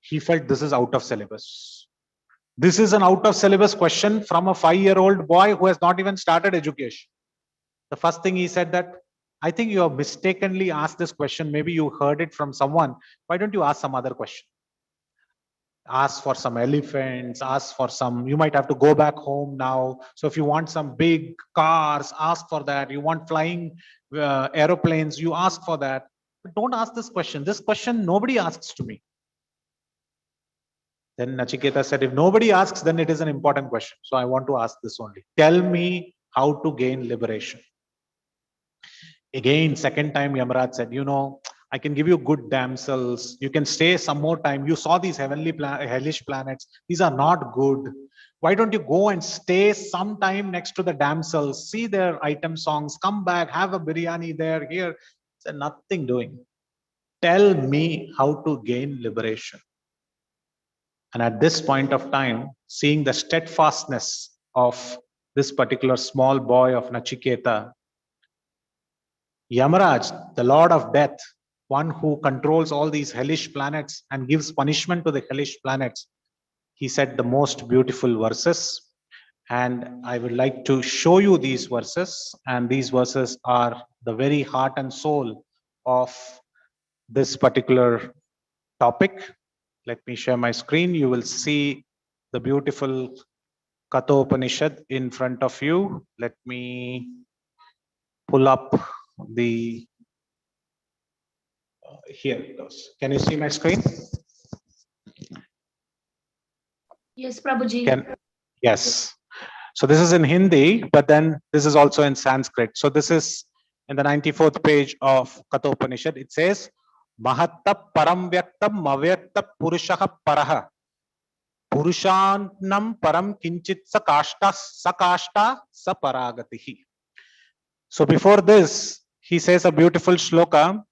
he felt this is out of syllabus. This is an out of syllabus question from a 5-year-old boy who has not even started education. The first thing he said that, I think you have mistakenly asked this question. Maybe you heard it from someone. Why don't you ask some other question? Ask for some elephants, ask for some, you might have to go back home now. So if you want some big cars, ask for that. You want flying aeroplanes, you ask for that. But don't ask this question. This question nobody asks to me. Then Nachiketa said, if nobody asks, then it is an important question. So I want to ask this only. Tell me how to gain liberation. Again, second time Yamaraj said, I can give you good damsels. You can stay some more time. You saw these hellish planets. These are not good. Why don't you go and stay some time next to the damsels, see their item songs, come back, have a biryani there, here. Said, nothing doing. Tell me how to gain liberation. And at this point of time, seeing the steadfastness of this particular small boy of Nachiketa, Yamaraj, the Lord of Death, one who controls all these hellish planets and gives punishment to the hellish planets, he said the most beautiful verses. And I would like to show you these verses. And these verses are the very heart and soul of this particular topic. Let me share my screen. You will see the beautiful Katha Upanishad in front of you. Let me pull up the here it goes. Can you see my screen? Yes, Prabhuji. Yes. So this is in Hindi, but then this is also in Sanskrit. So this is in the 94th page of Katha Upanishad. It says, Mahatta param vyaktam avyakta purushaha paraha. Purushanam param kinchit sakashta saparagatihi. So before this, he says a beautiful shloka,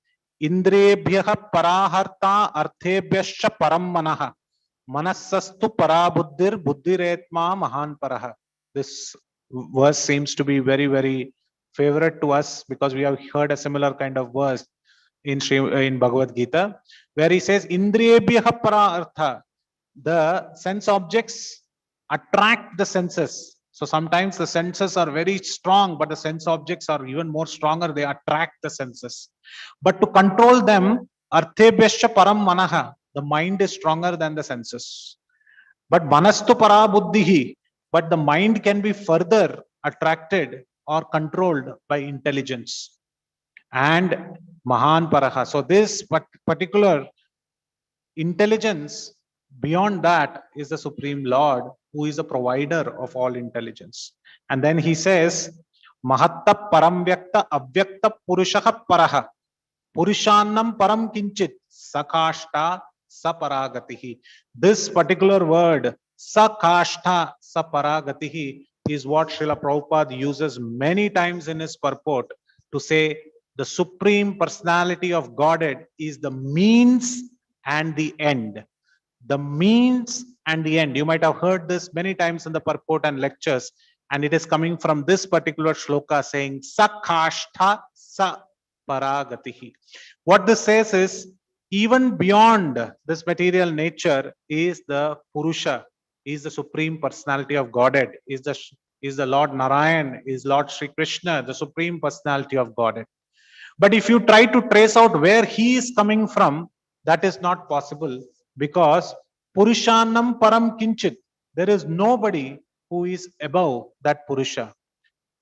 Indriyebhyaha paraharta arthebhyascha param manaha Manassastu parabuddhir buddhiretma mahan paraha. This verse seems to be very, very favorite to us because we have heard a similar kind of verse in Bhagavad Gita, where he says, Indriyebhyaha para artha. The sense objects attract the senses. So sometimes the senses are very strong, but the sense objects are even more stronger. They attract the senses. But to control them, arthebhyascha param manaha. The mind is stronger than the senses. But manastu para buddhihi. But the mind can be further attracted or controlled by intelligence. And mahan paraha. So this particular intelligence, beyond that, is the Supreme Lord, who is a provider of all intelligence. And then he says, Mahatta paramvyakta avyakta purushah paraha. Purushannam param kinchit sakashta saparagatihi. This particular word, sakashta saparagatihi, is what Srila Prabhupada uses many times in his purport to say the Supreme Personality of Godhead is the means and the end. The means and the end. You might have heard this many times in the purport and lectures, and it is coming from this particular shloka saying sakashta saparagatihi. What this says is, even beyond this material nature is the Purusha, is the Supreme Personality of Godhead, is the Lord Narayan, is Lord Sri Krishna, the Supreme Personality of Godhead. But if you try to trace out where he is coming from, that is not possible, because Purushanam param kinchit, there is nobody who is above that Purusha.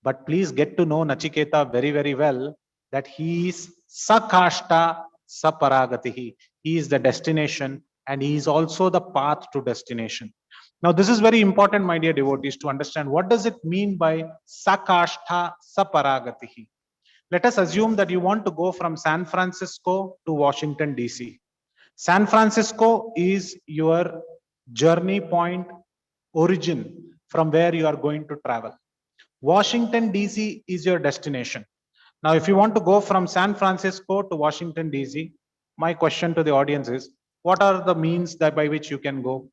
But please get to know Nachiketa very, very well, that he is sakashta saparagatihi. He is the destination, and he is also the path to destination. Now, this is very important, my dear devotees, to understand what does it mean by sakashta saparagatihi. Let us assume that you want to go from San Francisco to Washington, DC. San Francisco is your journey point, origin from where you are going to travel. Washington, DC is your destination. Now, if you want to go from San Francisco to Washington, DC, my question to the audience is, what are the means that by which you can go?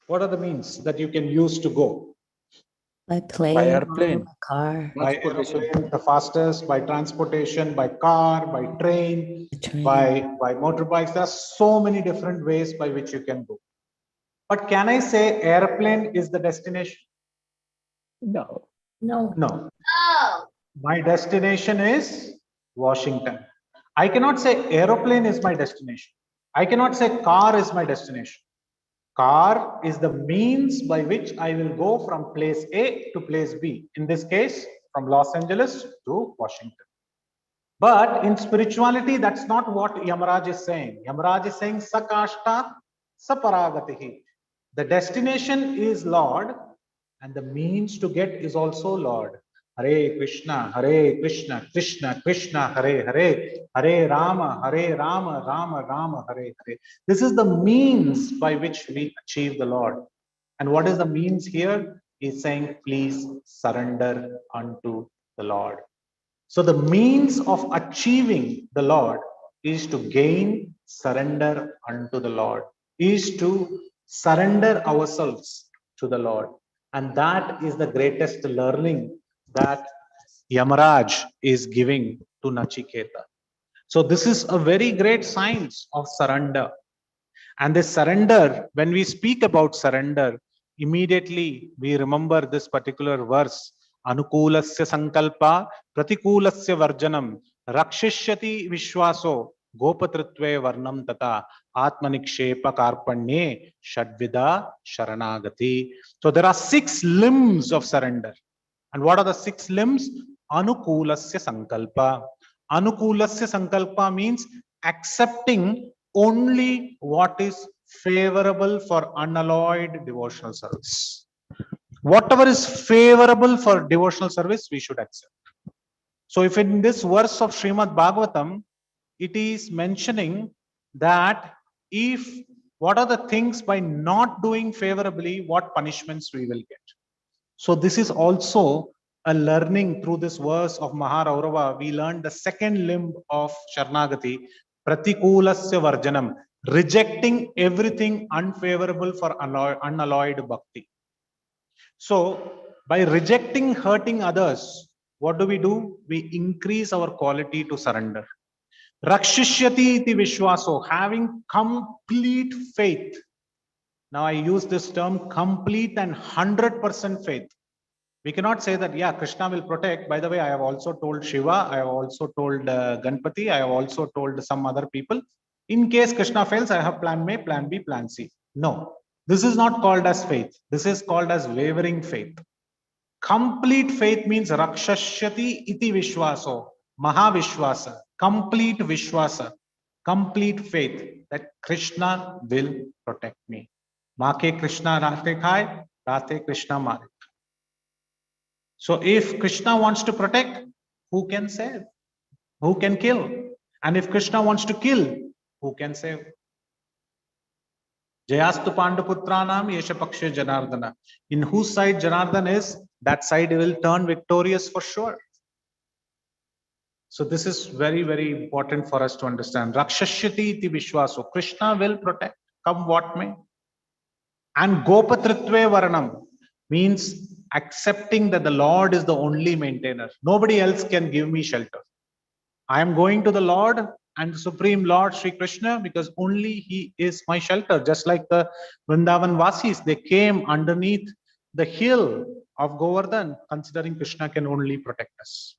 What are the means that you can use to go? By plane, By airplane. by car, By airplane, the fastest, by transportation, by car, by train, by motorbikes. There are so many different ways by which you can go. But can I say airplane is the destination? No. No. No. My destination is Washington. I cannot say aeroplane is my destination. I cannot say car is my destination. Car is the means by which I will go from place A to place B. In this case, from Los Angeles to Washington. But in spirituality, that's not what Yamaraj is saying. Yamaraj is saying sakashta saparagatihi. The destination is Lord, and the means to get is also Lord. Hare Krishna, Krishna Krishna, Hare Hare, Hare Rama, Rama Rama, Hare Hare. This is the means by which we achieve the Lord. And what is the means here? He's saying, please surrender unto the Lord. So the means of achieving the Lord is to gain surrender unto the Lord, is to surrender ourselves to the Lord. And that is the greatest learning that Yamaraj is giving to Nachiketa. So this is a very great science of surrender. And this surrender, when we speak about surrender, immediately we remember this particular verse. Anukulasya sankalpa pratikulasya varjanam rakshishyati vishwaso gopatritve varnam tata atmanikshepa karpanye shadvida sharanagati. So there are 6 limbs of surrender. And what are the 6 limbs? Anukulasya sankalpa. Anukulasya sankalpa means accepting only what is favorable for unalloyed devotional service. Whatever is favorable for devotional service, we should accept. So if in this verse of Srimad Bhagavatam, it is mentioning that what are the things by not doing favorably, what punishments we will get. So this is also a learning through this verse of Maharaurava. We learned the second limb of Sharanagati, Pratikulasya varjanam. Rejecting everything unfavorable for unalloyed bhakti. So, by rejecting hurting others, what do? We increase our quality to surrender. Rakshishyati iti vishwaso, having complete faith. Now I use this term complete and 100% faith. We cannot say that, yeah, Krishna will protect. By the way, I have also told Shiva, I have also told Ganpati, I have also told some other people. In case Krishna fails, I have plan A, plan B, plan C. No, this is not called as faith. This is called as wavering faith. Complete faith means rakshashyati iti vishwaso, mahavishwasa, complete vishwasa, complete faith that Krishna will protect me. Make Krishna rate khai, rate Krishna mare. So if Krishna wants to protect, who can save? Who can kill? And if Krishna wants to kill, who can save? Jayastu Pandaputranam Yesha Pakshe Janardana. In whose side Janardana is, that side will turn victorious for sure. So this is very, very important for us to understand. Rakshashyati iti vishwaso. Krishna will protect, come what may. And Gopatritve Varanam means accepting that the Lord is the only maintainer. Nobody else can give me shelter. I am going to the Lord and the Supreme Lord Sri Krishna because only He is my shelter. Just like the Vrindavan Vasis, they came underneath the hill of Govardhan, considering Krishna can only protect us.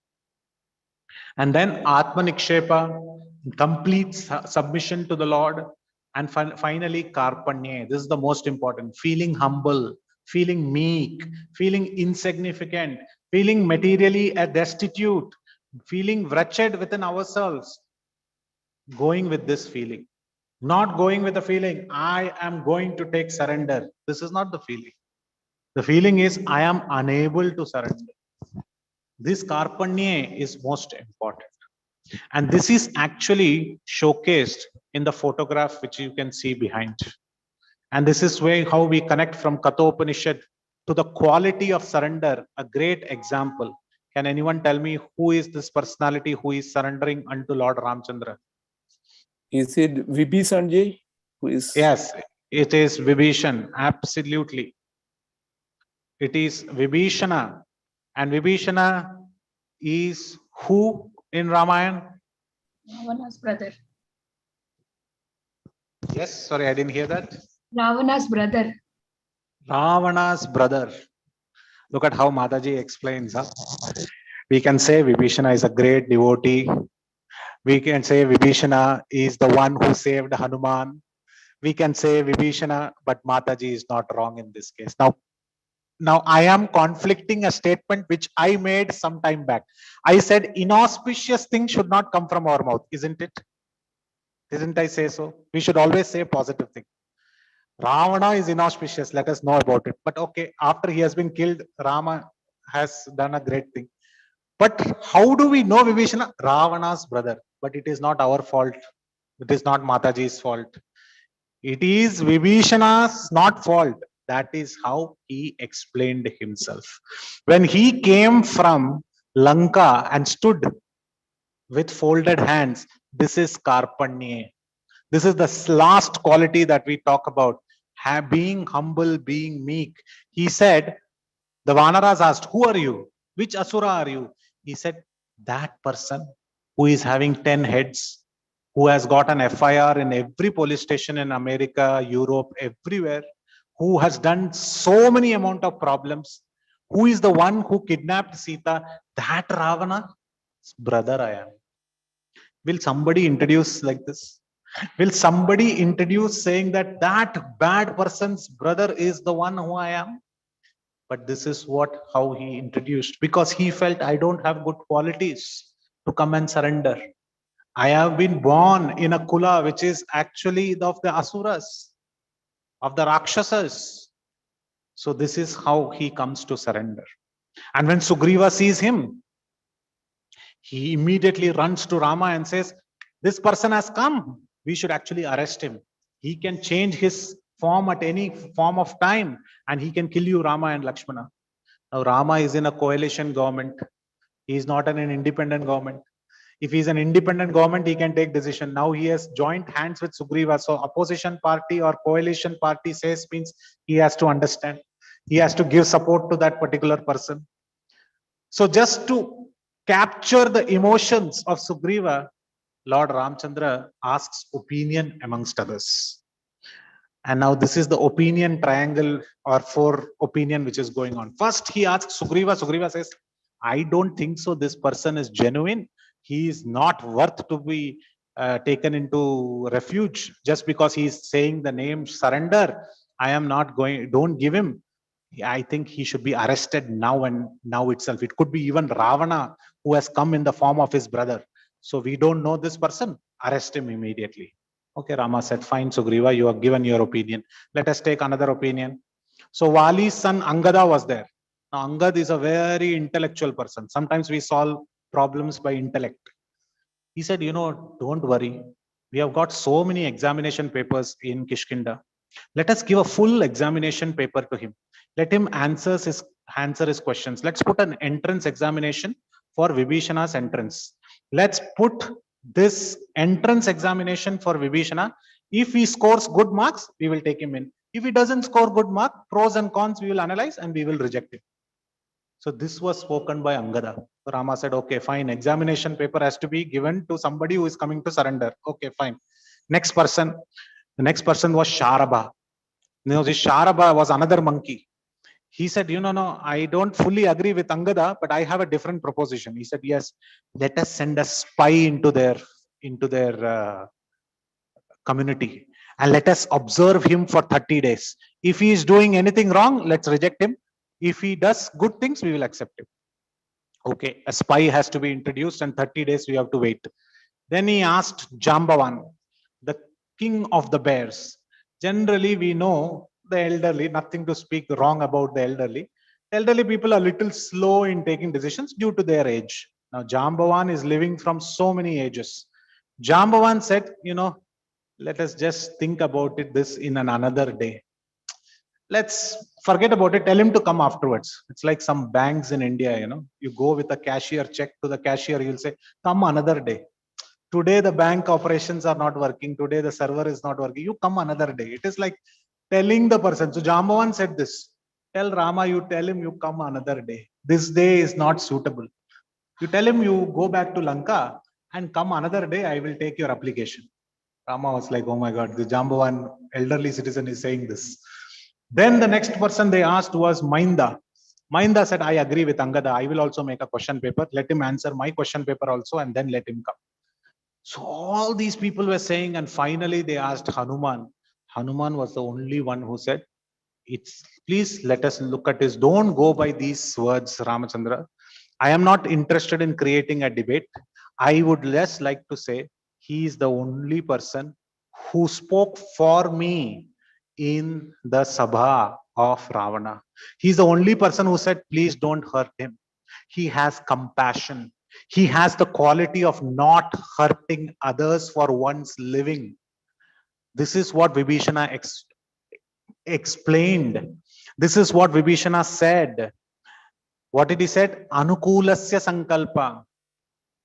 And then Atmanikshepa, complete submission to the Lord. And finally, Karpanye. This is the most important. Feeling humble, feeling meek, feeling insignificant, feeling materially destitute, feeling wretched within ourselves. Going with this feeling. Not going with the feeling, I am going to take surrender. This is not the feeling. The feeling is, I am unable to surrender. This Karpanye is most important. And this is actually showcased in the photograph which you can see behind. And this is how we connect from Kathopanishad to the quality of surrender, a great example. Can anyone tell me who is this personality who is surrendering unto Lord Ramchandra? Is it Vibhishanji? Who is? Yes, it is Vibhishan, absolutely. It is Vibhishana. And Vibhishana is who in Ramayana? Ravana's brother. Yes, sorry, I didn't hear that. Ravana's brother. Ravana's brother. Look at how Mataji explains. Huh? We can say Vibhishana is a great devotee. We can say Vibhishana is the one who saved Hanuman. We can say Vibhishana, but Mataji is not wrong in this case. Now I am conflicting a statement which I made some time back. I said inauspicious things should not come from our mouth, isn't it? Didn't I say so? We should always say positive things. Ravana is inauspicious. Let us know about it. But okay, after he has been killed, Rama has done a great thing. But how do we know Vibhishana? Ravana's brother. But it is not our fault. It is not Mataji's fault. It is Vibhishana's not fault. That is how he explained himself. When he came from Lanka and stood with folded hands, this is Karpanye. This is the last quality that we talk about. Being humble, being meek. He said, the Vanaras asked, who are you? Which Asura are you? He said, that person who is having 10 heads, who has got an FIR in every police station in America, Europe, everywhere, who has done so many amount of problems, who is the one who kidnapped Sita, that Ravana's brother I am. Will somebody introduce like this? Will somebody introduce saying that that bad person's brother is the one who I am? But this is how he introduced, because he felt I don't have good qualities to come and surrender. I have been born in a kula which is actually of the asuras, of the rakshasas. So this is how he comes to surrender. And when Sugriva sees him, he immediately runs to Rama and says, this person has come. We should actually arrest him. He can change his form at any form of time and he can kill you, Rama and Lakshmana. Now Rama is in a coalition government. He is not in an independent government. If he's an independent government, he can take decision. Now he has joined hands with Sugriva. So opposition party or coalition party says means he has to understand. He has to give support to that particular person. So just to capture the emotions of Sugriva, Lord Ramchandra asks opinion amongst others. And now this is the opinion triangle or four opinion which is going on. First, he asks Sugriva. Sugriva says, I don't think so. This person is genuine. He is not worth to be taken into refuge just because he is saying the name surrender. I am not going, don't give him. I think he should be arrested now and now itself. It could be even Ravana who has come in the form of his brother. So we don't know this person. Arrest him immediately. Okay, Rama said, fine, Sugriva, you have given your opinion. Let us take another opinion. So Vali's son Angada was there. Now, Angad is a very intellectual person. Sometimes we solve problems by intellect. He said, don't worry. We have got so many examination papers in Kishkinda. Let us give a full examination paper to him. Let him answer his questions. Let's put an entrance examination for Vibhishana's entrance. Let's put this entrance examination for Vibhishana. If he scores good marks, we will take him in. If he doesn't score good mark, pros and cons, we will analyze and we will reject him. So this was spoken by Angada. So Rama said, okay, fine. Examination paper has to be given to somebody who is coming to surrender. Okay, fine. Next person. The next person was Sharabha. This Sharabha was another monkey. He said, no, I don't fully agree with Angada, but I have a different proposition. He said, yes, let us send a spy into their community and let us observe him for 30 days. If he is doing anything wrong, let's reject him. If he does good things, we will accept him. Okay, a spy has to be introduced and 30 days we have to wait. Then he asked Jambavan, the king of the bears. Generally, we know the elderly, nothing to speak wrong about the elderly. Elderly people are little slow in taking decisions due to their age. Now, Jambavan is living from so many ages. Jambavan said, let us just think about it this in another day. Let's forget about it. Tell him to come afterwards. It's like some banks in India, you go with a cashier check to the cashier, you'll say, come another day. Today, the bank operations are not working. Today, the server is not working. You come another day. It is like telling the person. So Jambavan said this, tell Rama, you tell him you come another day. This day is not suitable. You tell him you go back to Lanka and come another day, I will take your application. Rama was like, oh my God, the Jambavan elderly citizen is saying this. Then the next person they asked was Mainda. Mainda said, I agree with Angada. I will also make a question paper. Let him answer my question paper also and then let him come. So all these people were saying, and finally they asked Hanuman. Hanuman was the only one who said, please let us look at this. Don't go by these words, Ramachandra. I am not interested in creating a debate. I would less like to say he is the only person who spoke for me in the Sabha of Ravana. He's the only person who said, please don't hurt him. He has compassion. He has the quality of not hurting others for one's living. This is what Vibhishana explained. This is what Vibhishana said. What did he say? Anukulasya sankalpa.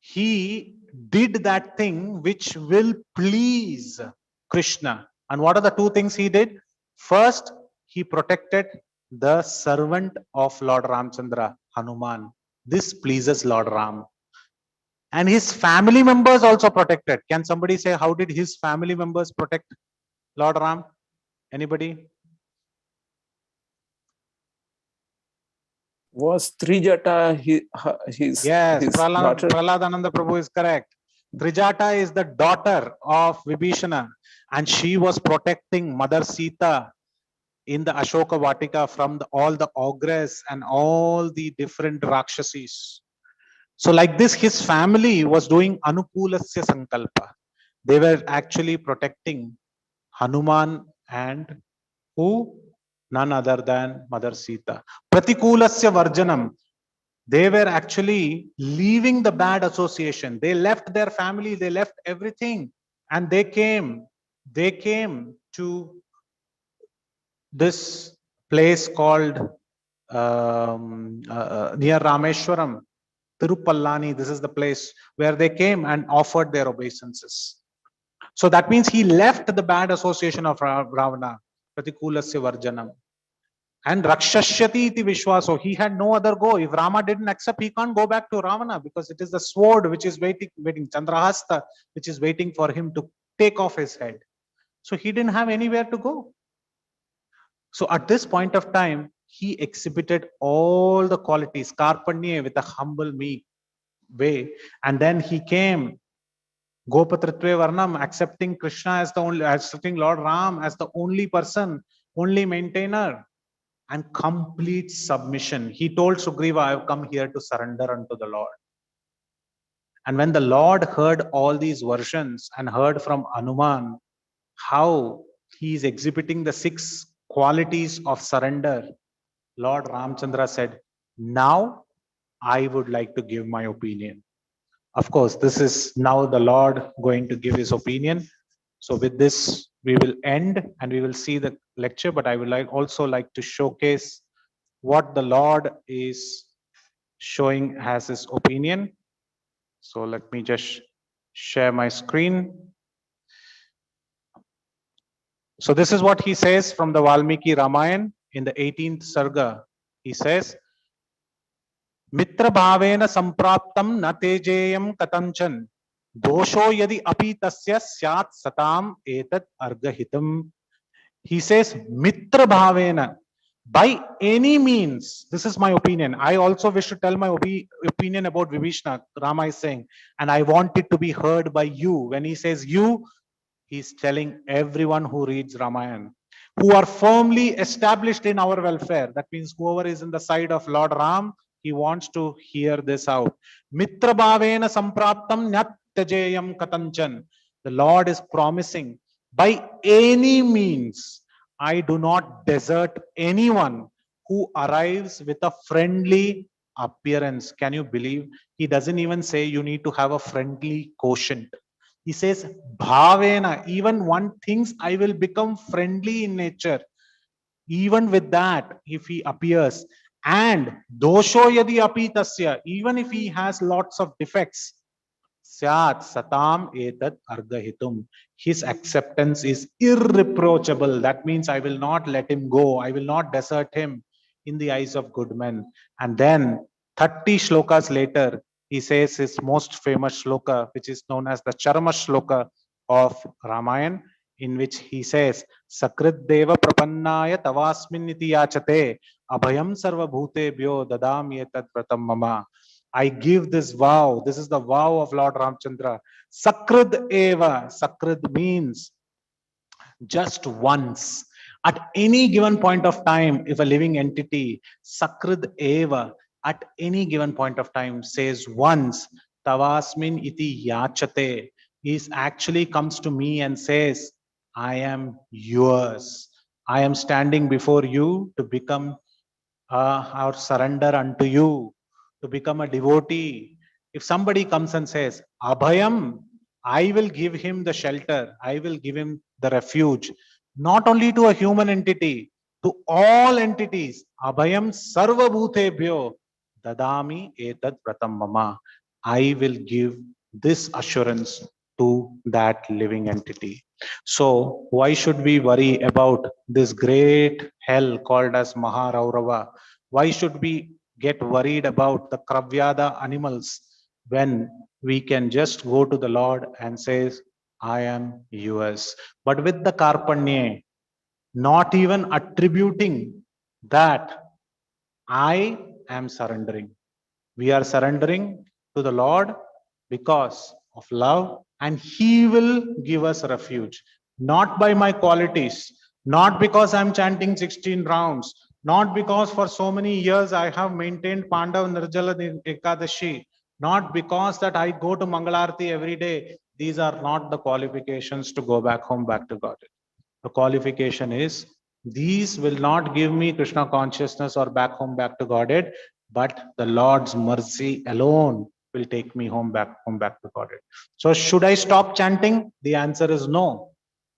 He did that thing which will please Krishna. And what are the two things he did? First, he protected the servant of Lord Ramchandra, Hanuman. This pleases Lord Ram. And his family members also protected. Can somebody say how did his family members protect Lord Ram? Anybody? Was Trijata his Yes, daughter? Prahladananda Prabhu is correct. Trijata is the daughter of Vibhishana, and she was protecting Mother Sita in the Ashoka Vatika from all the ogres and all the different Rakshasis. So like this, his family was doing Anukulasya Sankalpa. They were actually protecting Hanuman and who? None other than Mother Sita. Pratikulasya Varjanam. They were actually leaving the bad association. They left their family, they left everything, and they came to this place called near Rameshwaram. Tirupallani, this is the place where they came and offered their obeisances. So that means he left the bad association of Ravana, Pratikulasya Varjanam. And Rakshashyati iti Vishwaso, he had no other go. If Rama didn't accept, he can't go back to Ravana because it is the sword which is waiting, Chandrahasta, which is waiting for him to take off his head. So he didn't have anywhere to go. So at this point of time, he exhibited all the qualities, Karpanye, with a humble, meek way. And then he came, Gopatritve Varnam, accepting Krishna as the only, accepting Lord Ram as the only person, only maintainer, and complete submission. He told Sugriva, I have come here to surrender unto the Lord. And when the Lord heard all these versions and heard from Hanuman how he is exhibiting the 6 qualities of surrender, Lord Ramchandra said, now I would like to give my opinion. Of course, this is now the Lord going to give his opinion. So with this, we will end and we will see the lecture, but I would also like to showcase what the Lord is showing as his opinion. So let me just share my screen. So this is what he says from the Valmiki Ramayana in the 18th Sarga. He says, Mitra bhavena sampraptam na tejeyam katanchan dosho yadi api tasya syat satam etat argahitam. He says, Mitra bhavena, by any means. This is my opinion. I also wish to tell my opinion about Vibhishna. Rama is saying, and I want it to be heard by you. When he says you, he's telling everyone who reads Ramayana, who are firmly established in our welfare. That means whoever is in the side of Lord Ram, he wants to hear this out. Mitra bhavena sampraptam nyatyajeyam katanchan. The Lord is promising, by any means, I do not desert anyone who arrives with a friendly appearance. Can you believe? He doesn't even say you need to have a friendly quotient. He says, bhavena, even one thinks I will become friendly in nature. Even with that, if he appears, and dosho yadi api tasya, even if he has lots of defects, syat satam etat argahitum, his acceptance is irreproachable. That means I will not let him go. I will not desert him in the eyes of good men. And then 30 shlokas later, he says his most famous shloka, which is known as the Charma shloka of Ramayana, in which he says, Sakrit deva prapannaya tavasmin iti yachate abhayam sarva bhutebhyo dadami etat vratam mama. I give this vow. This is the vow of Lord Ramchandra. Sakrid eva. Sakrid means just once. At any given point of time, if a living entity, Sakrid eva, at any given point of time says once, Tavasmin iti yachate, he actually comes to me and says, I am yours. I am standing before you to become or surrender unto you, to become a devotee. If somebody comes and says, Abhayam, I will give him the shelter, I will give him the refuge, not only to a human entity, to all entities. Abhayam sarva bhutebhyo dadami etat vratam mama. I will give this assurance to that living entity. So why should we worry about this great hell called as Maharaurava? Why should we get worried about the Kravyada animals when we can just go to the Lord and say, I am yours? But with the Karpanye, not even attributing that I am surrendering. We are surrendering to the Lord because of love, and He will give us refuge. Not by my qualities, not because I'm chanting 16 rounds, not because for so many years I have maintained Pandav Nirjala Ekadashi, not because that I go to Mangalarti every day. These are not the qualifications to go back home, back to God. The qualification is, these will not give me Krishna consciousness or back home, back to Godhead, but the Lord's mercy alone will take me home, back to Godhead. So should I stop chanting? The answer is no.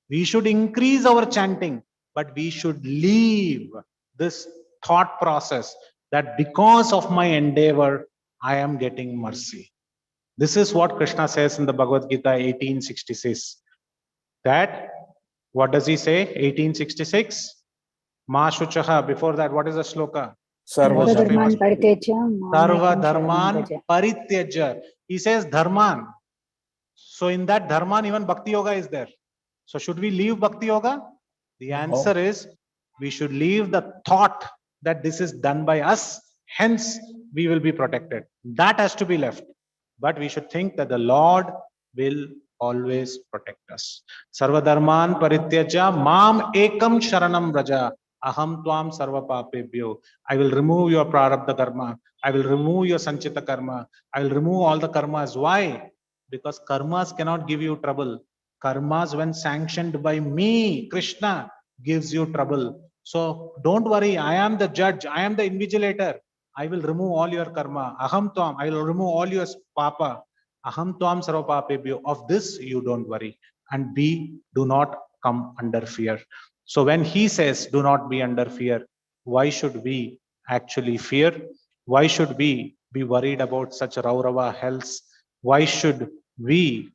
We should increase our chanting, but we should leave this thought process that because of my endeavor, I am getting mercy. This is what Krishna says in the Bhagavad Gita 1866. That, what does he say? 1866. Ma Shuchaha. Before that, what is the shloka? Sarva Famous. Sarva Dharman Parityaja. He says Dharman. So in that Dharman, even Bhakti Yoga is there. So should we leave Bhakti Yoga? The answer is we should leave the thought that this is done by us, hence we will be protected. That has to be left. But we should think that the Lord will always protect us. Sarva Dharman Parityaja Mam Ekam Sharanam Raja Aham Tvam Sarva Papebhyo. I will remove your Prarabdha Karma. I will remove your Sanchita Karma. I will remove all the karmas. Why? Because karmas cannot give you trouble. Karmas, when sanctioned by me, Krishna, gives you trouble. So don't worry, I am the judge, I am the invigilator. I will remove all your karma. Aham tvam, I will remove all your papa. Aham tvam sarva papebhyo. Of this, you don't worry. And B, do not come under fear. So when he says, do not be under fear, why should we actually fear? Why should we be worried about such Raurava hells? Why should we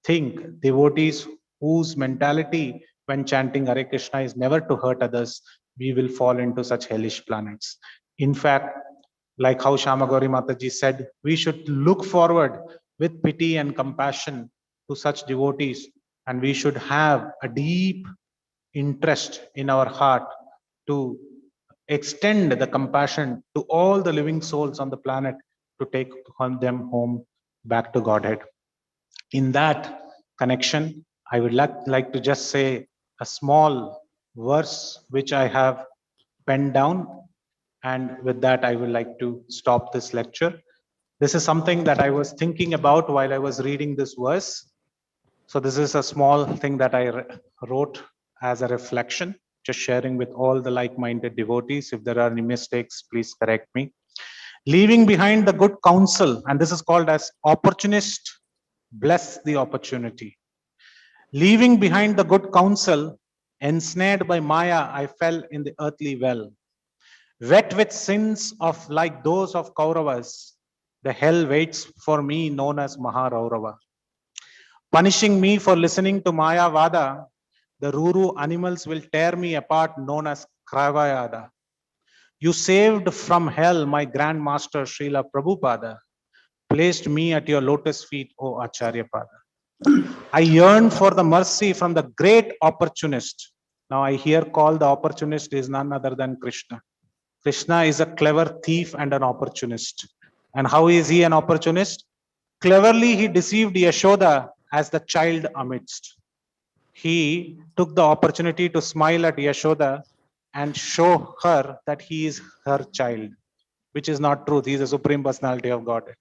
think devotees whose mentality when chanting Hare Krishna is never to hurt others, we will fall into such hellish planets? In fact, like how Shamagori Mataji said, we should look forward with pity and compassion to such devotees, and we should have a deep interest in our heart to extend the compassion to all the living souls on the planet to take them home back to Godhead. In that connection, I would like to just say a small verse which I have penned down, and with that I would like to stop this lecture. This is something that I was thinking about while I was reading this verse. So this is a small thing that I wrote as a reflection, just sharing with all the like-minded devotees. If there are any mistakes, please correct me. Leaving behind the good counsel, and this is called as opportunist, bless the opportunity. Leaving behind the good counsel, ensnared by Maya, I fell in the earthly well. Wet with sins of like those of Kauravas, the hell waits for me known as Maharaurava. Punishing me for listening to Maya Vada, the Ruru animals will tear me apart known as Kravayada. You saved from hell my grandmaster Srila Prabhupada, placed me at your lotus feet, O Acharya Pada. I yearn for the mercy from the great opportunist. Now I here call the opportunist is none other than Krishna. Krishna is a clever thief and an opportunist. And how is he an opportunist? Cleverly he deceived Yashoda as the child amidst. He took the opportunity to smile at Yashoda and show her that he is her child, which is not truth. He is the Supreme Personality of Godhead.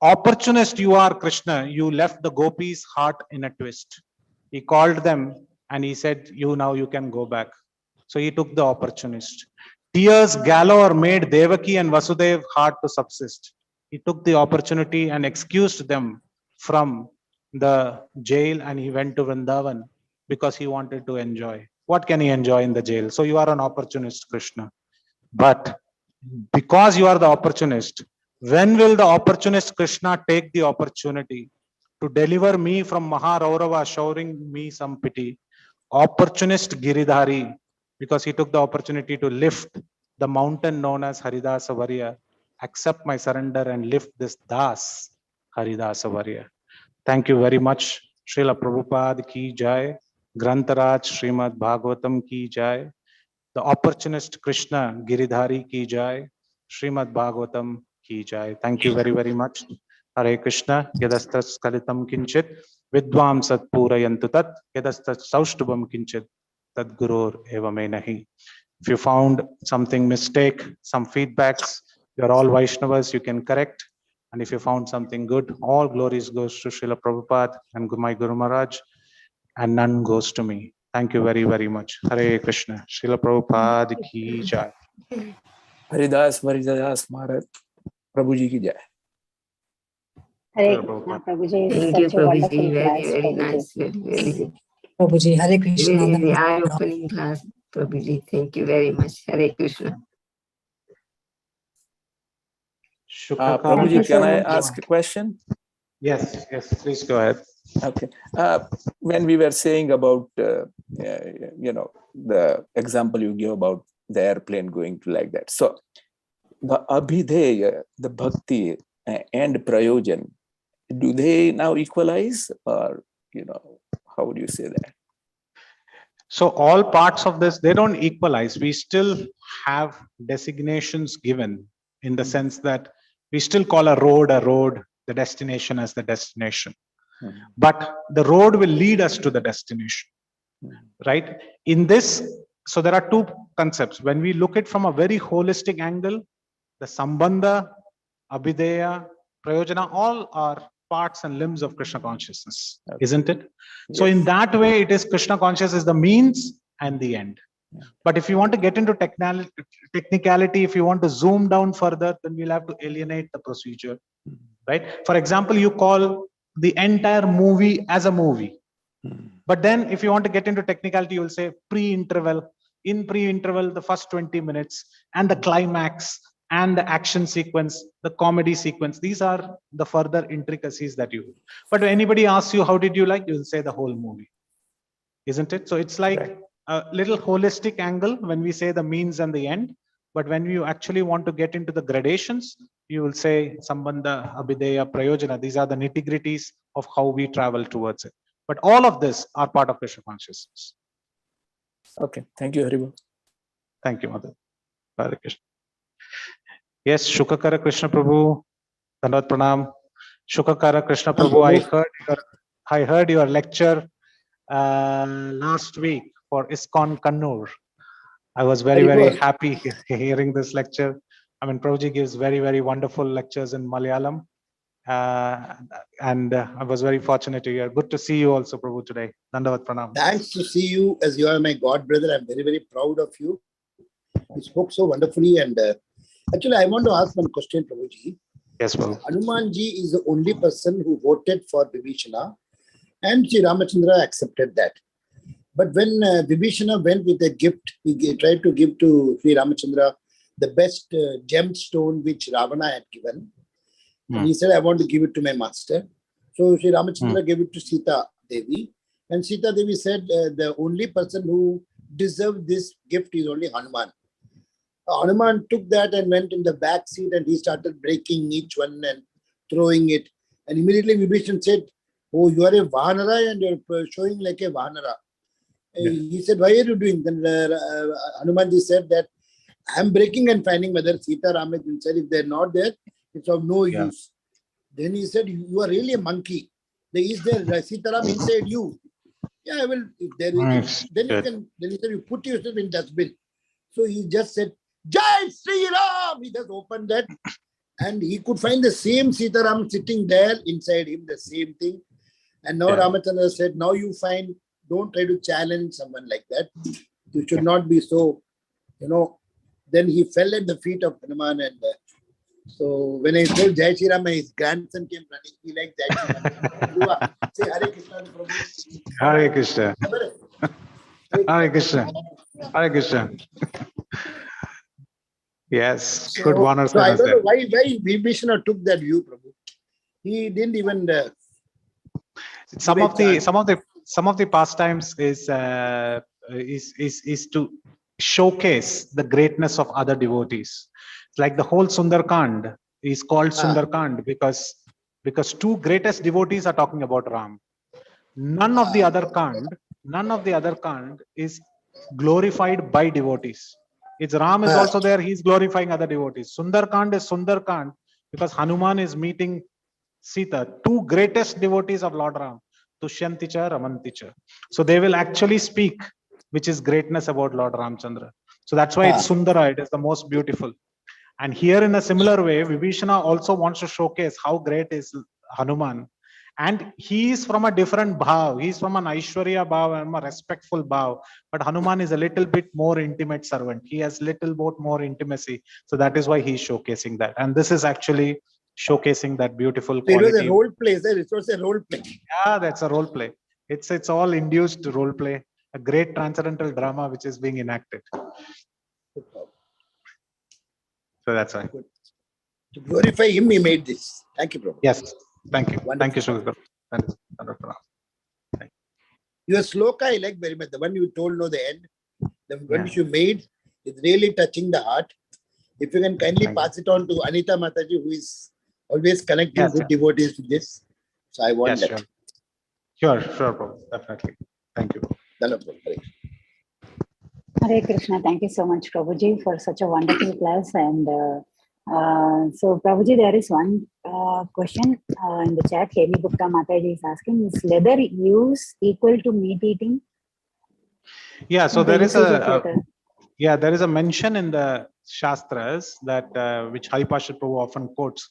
Opportunist you are, Krishna. You left the gopis' heart in a twist. He called them and he said, now you can go back. So he took the opportunist. Tears galore made Devaki and Vasudev hard to subsist. He took the opportunity and excused them from the jail, and he went to Vrindavan because he wanted to enjoy. What can he enjoy in the jail? So you are an opportunist, Krishna. But because you are the opportunist, when will the opportunist Krishna take the opportunity to deliver me from Maharaurava, showering me some pity? Opportunist Giridhari, because he took the opportunity to lift the mountain known as Haridas Varya, accept my surrender and lift this Das, Haridas Varya. Thank you very much. Srila Prabhupada ki jai, Grantaraj Srimad Bhagavatam ki jai, the opportunist Krishna Giridhari ki jai, Srimad Bhagavatam ki jai. Thank you very, very much. Hare Krishna, yadastas kalitam kinchit, vidvam satpurayantu tat, yadastas saushtubam kinchit, tad gurur evame nahi. If you found something mistake, some feedbacks, you're all Vaishnavas, you can correct. And if you found something good, all glories goes to Srila Prabhupada and my Guru Maharaj, and none goes to me. Thank you very, very much. Hare Krishna. Srila Prabhupada ki jai. Haridas Varya Maharaj Prabhuji ki jai. Hare Krishna, Prabhuji. Thank you, Such a wonderful Prabhuji. Very, class, very Prabhuji. nice. Very, Prabhuji, Hare Krishna. very eye-opening class, Prabhuji. Thank you very much. Hare Krishna. Prabhuji, can I ask a question? Yes, please go ahead. Okay. When we were saying about, the example you give about the airplane going to like that. So the abhideya, the bhakti and prayojan, do they now equalize, or, how would you say that? So all parts of this, they don't equalize. We still have designations given in the sense that we still call a road, the destination as the destination. But the road will lead us to the destination, right? In this, so there are two concepts. When we look at from a very holistic angle, the sambandha, abhideya, prayojana, all are parts and limbs of Krishna consciousness, isn't it? So in that way, it is Krishna consciousness is the means and the end. But if you want to get into technicality, if you want to zoom down further, then we'll have to alienate the procedure, right? For example, you call the entire movie as a movie. But then if you want to get into technicality, you will say pre-interval. In pre-interval, the first 20 minutes and the climax and the action sequence, the comedy sequence, these are the further intricacies that you. But when anybody asks you, how did you like? You will say the whole movie, isn't it? So it's like a little holistic angle when we say the means and the end. But when you actually want to get into the gradations, you will say sambandha, abhideya, prayojana. These are the nitty-gritties of how we travel towards it. But all of this are part of Krishna consciousness. Okay, thank you, Haribo. Thank you, Mother. Hare Krishna. Yes, Shukakara Krishna Prabhu, Dhanavad Pranam. Shukakara Krishna Prabhu, I heard your lecture last week for ISKCON Kannur. I was very, very happy hearing this lecture. I mean, Prabhuji gives very, very wonderful lectures in Malayalam. And I was very fortunate to hear. Good to see you also, Prabhu, today. Dhanavad Pranam. Thanks to see you, as you are my god brother. I'm very, very proud of you. You spoke so wonderfully. And actually, I want to ask one question, Prabhuji. Yes, Prabhu. Hanumanji is the only person who voted for Vibhishana, and Sri Ramachandra accepted that. But when Vibhishana went with a gift, he tried to give to Sri Ramachandra the best gemstone which Ravana had given. And he said, I want to give it to my master. So Sri Ramachandra gave it to Sita Devi. And Sita Devi said, the only person who deserved this gift is only Hanuman. Hanuman took that and went in the back seat, and he started breaking each one and throwing it. And immediately Vibhishan said, oh, you are a Vahanara and you're showing like a Vahanara. He said, why are you doing? Then Hanumanji said that I'm breaking and finding whether Sita Ram is inside. If they're not there, it's of no use. Then he said, you are really a monkey. Is there Sita Ram inside you? Yeah, I will. If there is, then you can. Then he said, you put yourself in dustbin. So he just said, Jai Sri Ram. He just opened that, and he could find the same Sita Ram sitting there inside him, the same thing. And now Ramachandra said, now you find. Don't try to challenge someone like that. You should not be so, Then he fell at the feet of Hanuman. And so when I told Jai Shri Ram, his grandson came running. He liked Jai Shri Ram. Say Hare Krishna. Hare Krishna. Hare Krishna. Hare Krishna. Yes, good one. So I don't know why Vibhishana took that view, Prabhu. He didn't even. Some of the pastimes is to showcase the greatness of other devotees. Like the whole Sundarkand is called Sundarkand because two greatest devotees are talking about Ram. None of the other Kand is glorified by devotees. It's Ram is also there. He's glorifying other devotees. Sundarkand is Sundarkand because Hanuman is meeting Sita, two greatest devotees of Lord Ram. Tushyanticha, Ramanticha. So they will actually speak, which is greatness about Lord Ramchandra. So that's why it's Sundara, it is the most beautiful. And here in a similar way, Vibhishana also wants to showcase how great is Hanuman. And he is from a different bhav. He's from an Aishwarya bhav and a respectful bhav. But Hanuman is a little bit more intimate servant. He has little bit more intimacy. So that is why he's showcasing that. And this is actually showcasing that beautiful quality. It was a role play, sir. It was a role play. Yeah, that's a role play. It's all induced role play, a great transcendental drama which is being enacted. So that's why. To glorify him, he made this. Thank you, Prabhu. Yes. Thank you. Wonderful. Thank you, Shukar. Thank you. Your sloka I like very much. The one you told no the end. The one Yeah. which you made is really touching the heart. If you can kindly pass it on to Anita Mataji, who is always connecting Yes, good devotees with this. So I want Yes, that. sure, Prabhu. Definitely. Thank you. Hare Krishna. Thank you so much, Prabhuji, for such a wonderful class. And so, Prabhuji, there is one question in the chat. Hemi Gupta Mataji is asking, is leather use equal to meat eating? Yeah, so The there is usage of leather. there is a mention in the Shastras that which Haripasha Prabhu often quotes,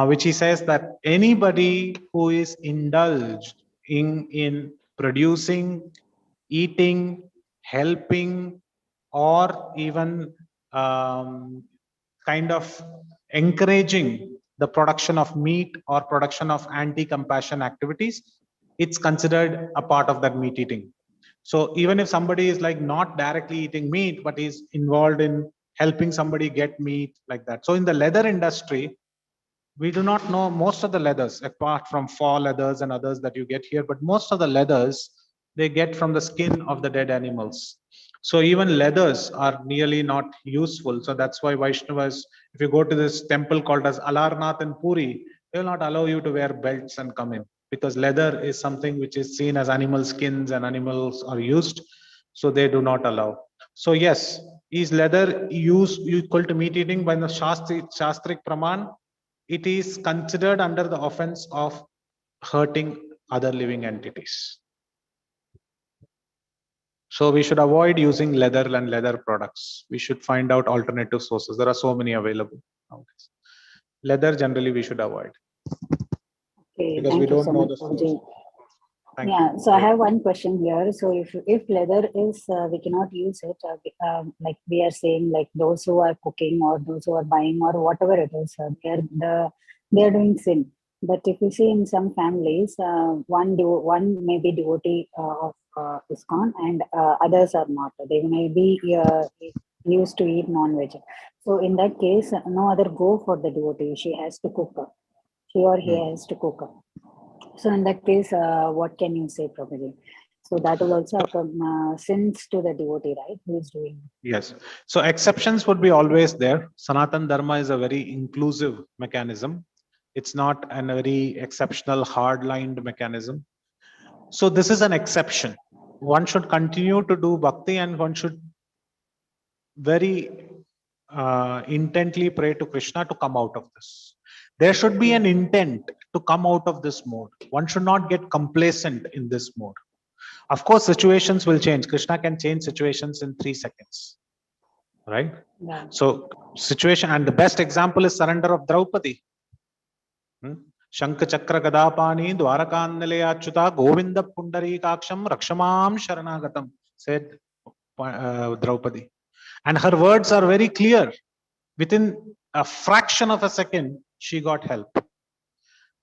which he says that anybody who is indulged in producing, eating, helping, or even kind of encouraging the production of meat or production of anti-compassion activities, it's considered a part of that meat eating. So even if somebody is like not directly eating meat, but is involved in helping somebody get meat like that. So in the leather industry, we do not know most of the leathers, apart from fur leathers and others that you get here, but most of the leathers, they get from the skin of the dead animals. So even leathers are nearly not useful. So that's why Vaishnavas, if you go to this temple called as Alarnath in Puri, they will not allow you to wear belts and come in, because leather is something which is seen as animal skins and animals are used. So they do not allow. So yes, is leather used equal to meat eating by the Shastric Praman? It is considered under the offense of hurting other living entities. So we should avoid using leather and leather products. We should find out alternative sources. There are so many available nowadays. Leather generally we should avoid. Okay, because we thank you don't so know much, the source. Prabhuji. Thank Yeah, you. so I have one question here. So if leather is we cannot use it, like we are saying, like those who are cooking or those who are buying or whatever it is, they are doing sin. But if you see in some families, one may be devotee of ISKCON and others are not. They may be used to eat non-veg. So in that case, no other go for the devotee. She has to cook. She or he has to cook. So in that case, what can you say, Prabhuji? So that will also come sins to the devotee, right? Who is doing? Yes. So exceptions would be always there. Sanatan Dharma is a very inclusive mechanism. It's not a very exceptional, hard-lined mechanism. So this is an exception. One should continue to do bhakti and one should very intently pray to Krishna to come out of this. There should be an intent to come out of this mode. One should not get complacent in this mode. Of course, situations will change. Krishna can change situations in 3 seconds. Right? Yeah. So situation, and the best example is surrender of Draupadi. Shankha Chakra Gadapani Dwarakanale Achyuta Govinda Pundarikaksham Rakshamam Sharanagatam, said Draupadi. And her words are very clear. Within a fraction of a second, she got help.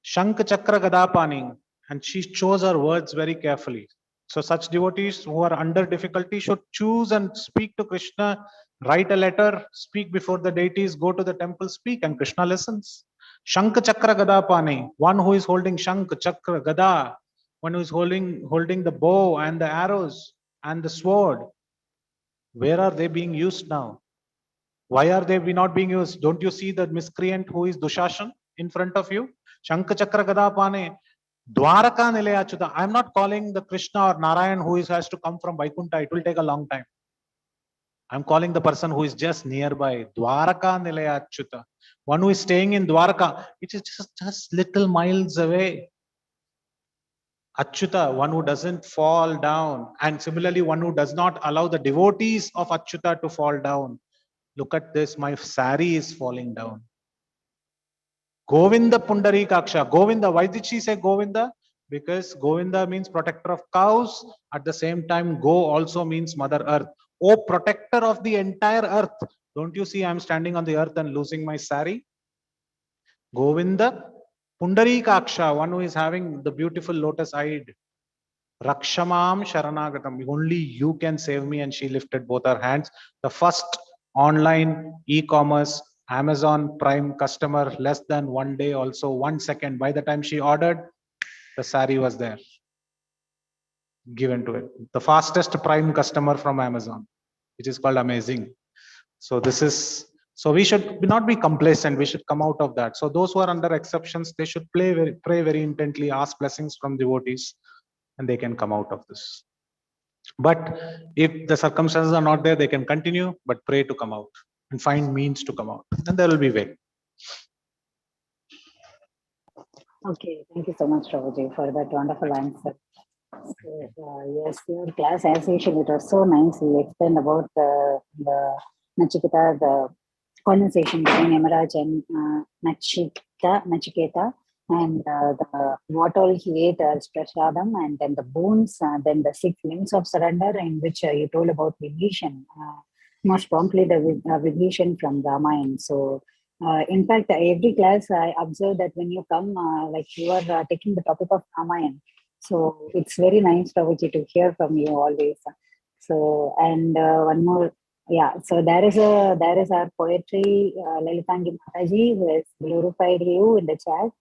Shankha Chakra Gadapani, and she chose her words very carefully. So such devotees who are under difficulty should choose and speak to Krishna, write a letter, speak before the deities, go to the temple, speak, and Krishna listens. Shankha Chakra Gadapani, one who is holding Shankha Chakra Gada, one who is holding the bow and the arrows and the sword. Where are they being used now? Why are they not being used? Don't you see the miscreant who is Dushashan in front of you? Shankha Chakra Gadapane, Dwaraka Nilayachyuta. I'm not calling the Krishna or Narayan who has to come from Vaikuntha. It will take a long time. I'm calling the person who is just nearby. Dwaraka Nilayachyuta. One who is staying in Dwaraka, it is just little miles away. Achyuta, one who doesn't fall down. And similarly, one who does not allow the devotees of Achyuta to fall down. Look at this, my sari is falling down. Govinda Pundarikaksha. Govinda, why did she say Govinda? Because Govinda means protector of cows. At the same time, Go also means Mother Earth. Oh, protector of the entire earth. Don't you see I'm standing on the earth and losing my sari? Govinda Pundarikaksha, one who is having the beautiful lotus-eyed. Rakshamam Sharanagatam. Only you can save me. And she lifted both her hands. The first online e-commerce Amazon Prime customer, less than 1 day, also 1 second. By the time she ordered, the sari was there, given to it. The fastest Prime customer from Amazon, which is called amazing. So so we should not be complacent. We should come out of that. So those who are under exceptions, they should pray very intently, ask blessings from devotees, and they can come out of this. But if the circumstances are not there, they can continue, but pray to come out and find means to come out, and there will be way. Okay, thank you so much, Prabhuji, for that wonderful answer. So, yes, your class, as usual, it was so nice. You explained about the Nachiketa, the conversation between Yamaraj and Nachiketa, and what all he ate as prasadam, and then the boons, then the 6 limbs of surrender, in which you told about Vibhishan, most promptly the Vibhishan from Ramayana. So, in fact, every class I observe that when you come, like you are taking the topic of Ramayana. So it's very nice, Prabhuji, to hear from you always. So, and one more, yeah. So there is our poetry, Lalitangi Mataji, who has glorified you in the chat.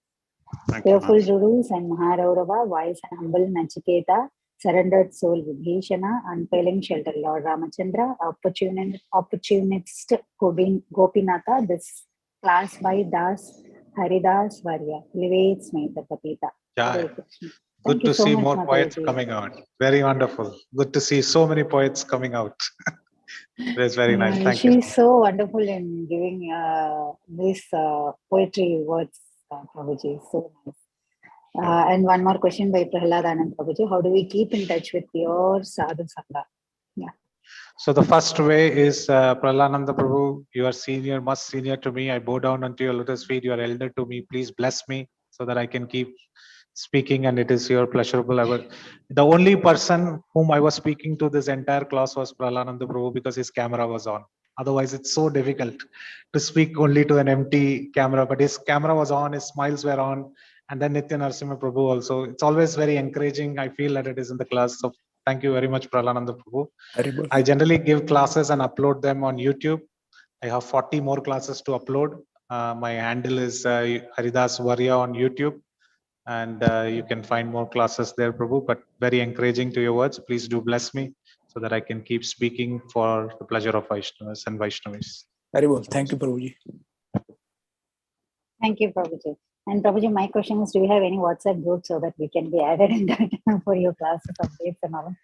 Fearful Rurus and Maharaurava, wise and humble Nachiketa, surrendered soul Vibhishana, unfailing shelter Lord Ramachandra, opportunist Gopinatha. This class by Haridas Varya elevates me, the Kapita. Yeah. Good to see more poets coming out. Very wonderful. Good to see so many poets coming out. That's very nice. Thank you. She's so wonderful in giving these poetry words, Prabhuji. So nice. And one more question by Prahlad Anand Prabhuji. How do we keep in touch with your sadhu sangha? Yeah. So the first way is Pralananda Prabhu, you are senior, much senior to me. I bow down unto your lotus feet. You are elder to me. Please bless me so that I can keep speaking, and it is your pleasurable. The only person whom I was speaking to this entire class was Pralananda Prabhu, because his camera was on. Otherwise, it's so difficult to speak only to an empty camera, but his camera was on, his smiles were on, and then Nitya Narasimha Prabhu also. It's always very encouraging. I feel that it is in the class. So thank you very much, Pralananda Prabhu. I generally give classes and upload them on YouTube. I have 40 more classes to upload. My handle is Haridas Varya on YouTube. And you can find more classes there, Prabhu, but very encouraging to your words. Please do bless me so that I can keep speaking for the pleasure of Vaishnavas and Vaishnavis. Very well. Thank you, Prabhuji. Thank you, Prabhuji. And Prabhuji, my question is, do you have any WhatsApp group so that we can be added in that for your classes updates and all?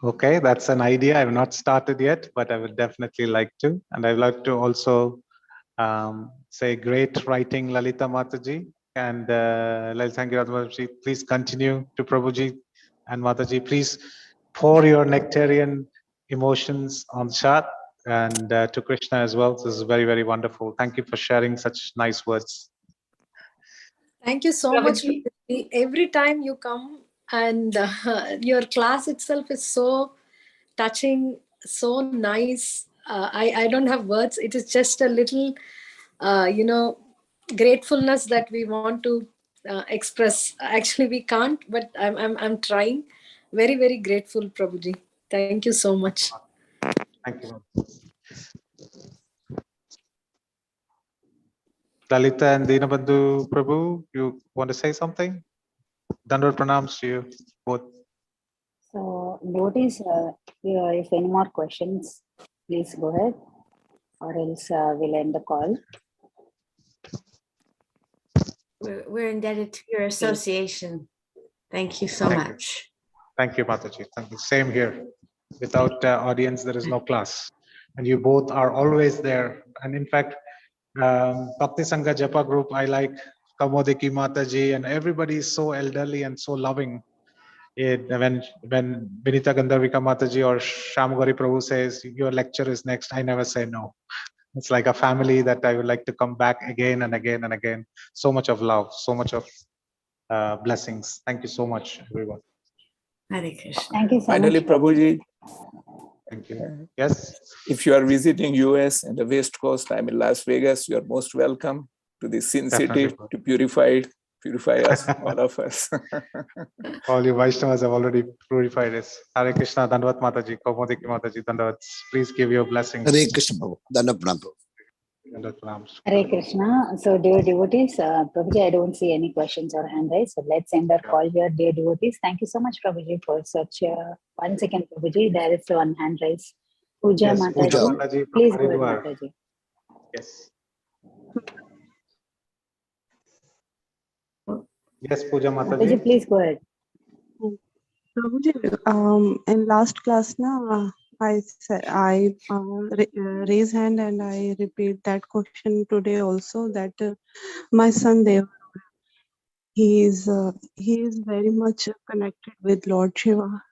Okay, that's an idea. I've not started yet, but I would definitely like to. And I'd like to also say great writing, Lalita Mataji. And thank you, Mataji. Please continue to Prabhuji and Mataji. Please pour your nectarian emotions on Shat and to Krishna as well. This is very, very wonderful. Thank you for sharing such nice words. Thank you so much. Every time you come, and your class itself is so touching, so nice. I don't have words. It is just a little, gratefulness that we want to express. Actually, we can't, but I'm trying. Very, very grateful, Prabhuji. Thank you so much. Thank you. Lalita and Dinabandhu Prabhu, you want to say something? Dandavad pranams to you both. So, devotees, if any more questions, please go ahead, or else we'll end the call. We're indebted to your association. Thank you so much. Thank you, Mataji. Thank you. Same here. Without audience, there is no class. And you both are always there. And in fact, Bhakti Sangha Japa group, I like Kamodiki Mataji, and everybody is so elderly and so loving. When Vinita Gandharvika Mataji or Shamgori Prabhu says, your lecture is next, I never say no. It's like a family that I would like to come back again and again and again. So much of love, so much of blessings. Thank you so much, everyone. Hare Krishna. Thank you so Finally, much, Prabhuji. Thank you. Yes. If you are visiting US and the West Coast, I'm in Las Vegas. You are most welcome to the Sin City to purify us, all of us. All you Vaishnavas have already purified us. Hare Krishna, Dandavad Mataji, Kaumodiki Mataji, Dandavad. Please give your blessings. Hare Krishna, Prabhu. Dandavad Prabhu. Hare Krishna. So, dear devotees, Prabhuji, I don't see any questions or hand raised. So, let's end our call here, dear devotees. Thank you so much, Prabhuji, for such. 1 second, Prabhuji. There is one hand raised. Puja Yes, Mataji. Puja Mataji from Please go ahead, Haridwar. Mataji. Yes. Yes, Puja Mataji. Mataji, please go ahead. Prabhuji, in last class, na, I raise hand and I repeat that question today also. That my son Dev, he is very much connected with Lord Shiva.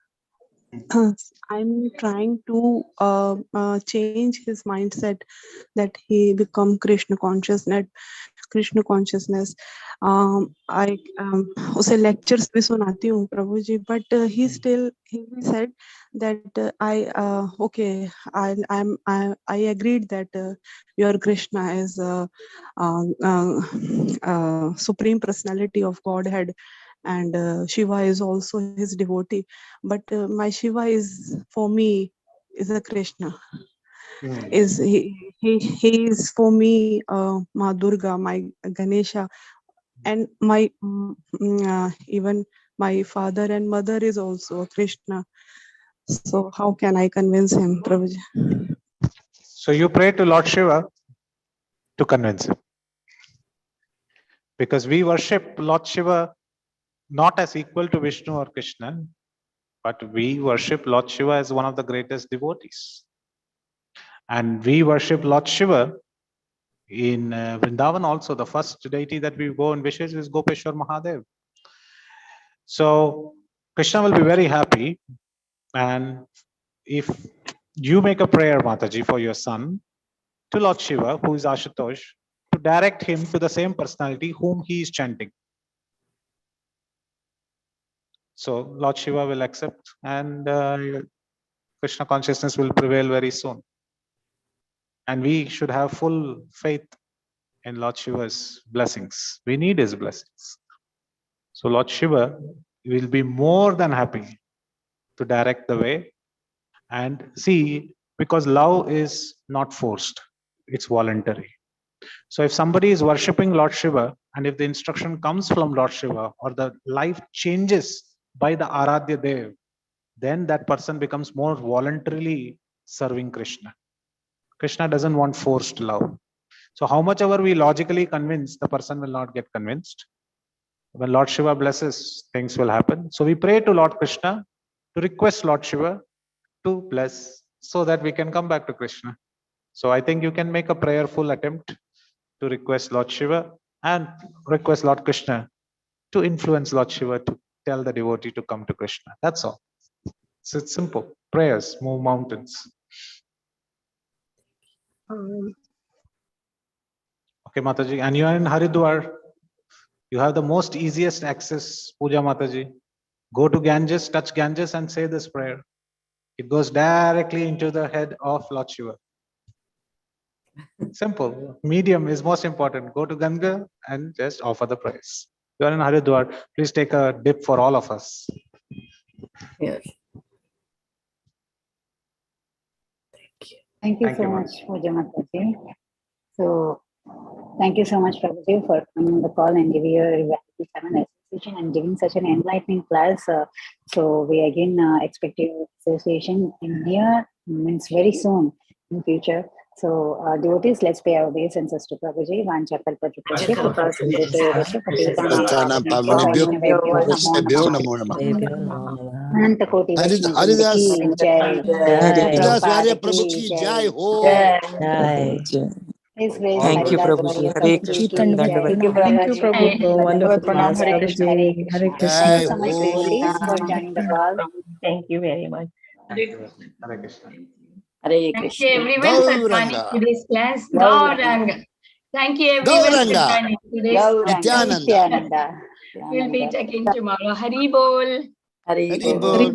I'm trying to change his mindset that he become Krishna consciousness. I उसे lectures भी सुनाती हूँ प्रभु जी, but he said that I agreed that your Krishna is supreme personality of Godhead, and Shiva is also his devotee, but my Shiva is for me is a Krishna. Is he is for me Ma Durga, my Ganesha, and my even my father and mother is also a Krishna. So how can I convince him, Prabhuji? So you pray to Lord Shiva to convince him. Because we worship Lord Shiva not as equal to Vishnu or Krishna, but we worship Lord Shiva as one of the greatest devotees. And we worship Lord Shiva in Vrindavan also. The first deity that we go and wishes is Gopeshwar Mahadev. So Krishna will be very happy. And if you make a prayer, Mataji, for your son to Lord Shiva, who is Ashutosh, to direct him to the same personality whom he is chanting. So Lord Shiva will accept, and Krishna consciousness will prevail very soon. And we should have full faith in Lord Shiva's blessings. We need his blessings. So Lord Shiva will be more than happy to direct the way. And see, because love is not forced, it's voluntary. So if somebody is worshipping Lord Shiva, and if the instruction comes from Lord Shiva, or the life changes by the Aradhya Dev, then that person becomes more voluntarily serving Krishna. Krishna doesn't want forced love. So how much ever we logically convince, the person will not get convinced. When Lord Shiva blesses, things will happen. So we pray to Lord Krishna to request Lord Shiva to bless so that we can come back to Krishna. So I think you can make a prayerful attempt to request Lord Shiva and request Lord Krishna to influence Lord Shiva to tell the devotee to come to Krishna. That's all. So it's simple. Prayers move mountains. Okay, Mataji. And you are in Haridwar. You have the most easiest access, Puja Mataji. Go to Ganges, touch Ganges and say this prayer. It goes directly into the head of Lord Shiva. Simple. Medium is most important. Go to Ganga and just offer the prayers. You are in Haridwar. Please take a dip for all of us. Yes. Thank you so much, Puja Mataji. So, thank you so much, Prabhuji, for coming on the call and giving your valuable association and giving such an enlightening class. So, we again expect your association in near, means very soon in future. So, devotees, let's pay our obeisances to Prabhuji. Vancha kalpatrupasya kripa sindhudevasya patitanam pavanebhyo namo namah. Ananta Koti Vaishnava Vrinda ki jai. Haridas Varya Prabhupada Prabhu ki ki jai. jai ho. His Grace Thank you, Haridas Prabhuji. Varya Hare Prabhu Krishna. ki jai. Thank you, Thank you, Prabhuji. Prabhu, for wonderful class, Hare Prabhuji. Krishna. Hare Thank Krishna. you Jai so much, ho. devotees, for joining the call. Thank you very much. Hare Krishna. Hare Thank you Krishna. everyone for joining Gauranga. today's class. Gauranga. Gauranga. Thank you everyone for Gauranga. joining today's Gauranga. class. Nityananda. Nityananda. We'll meet again tomorrow. Hari Bol. Hare Hari Bol. Bol.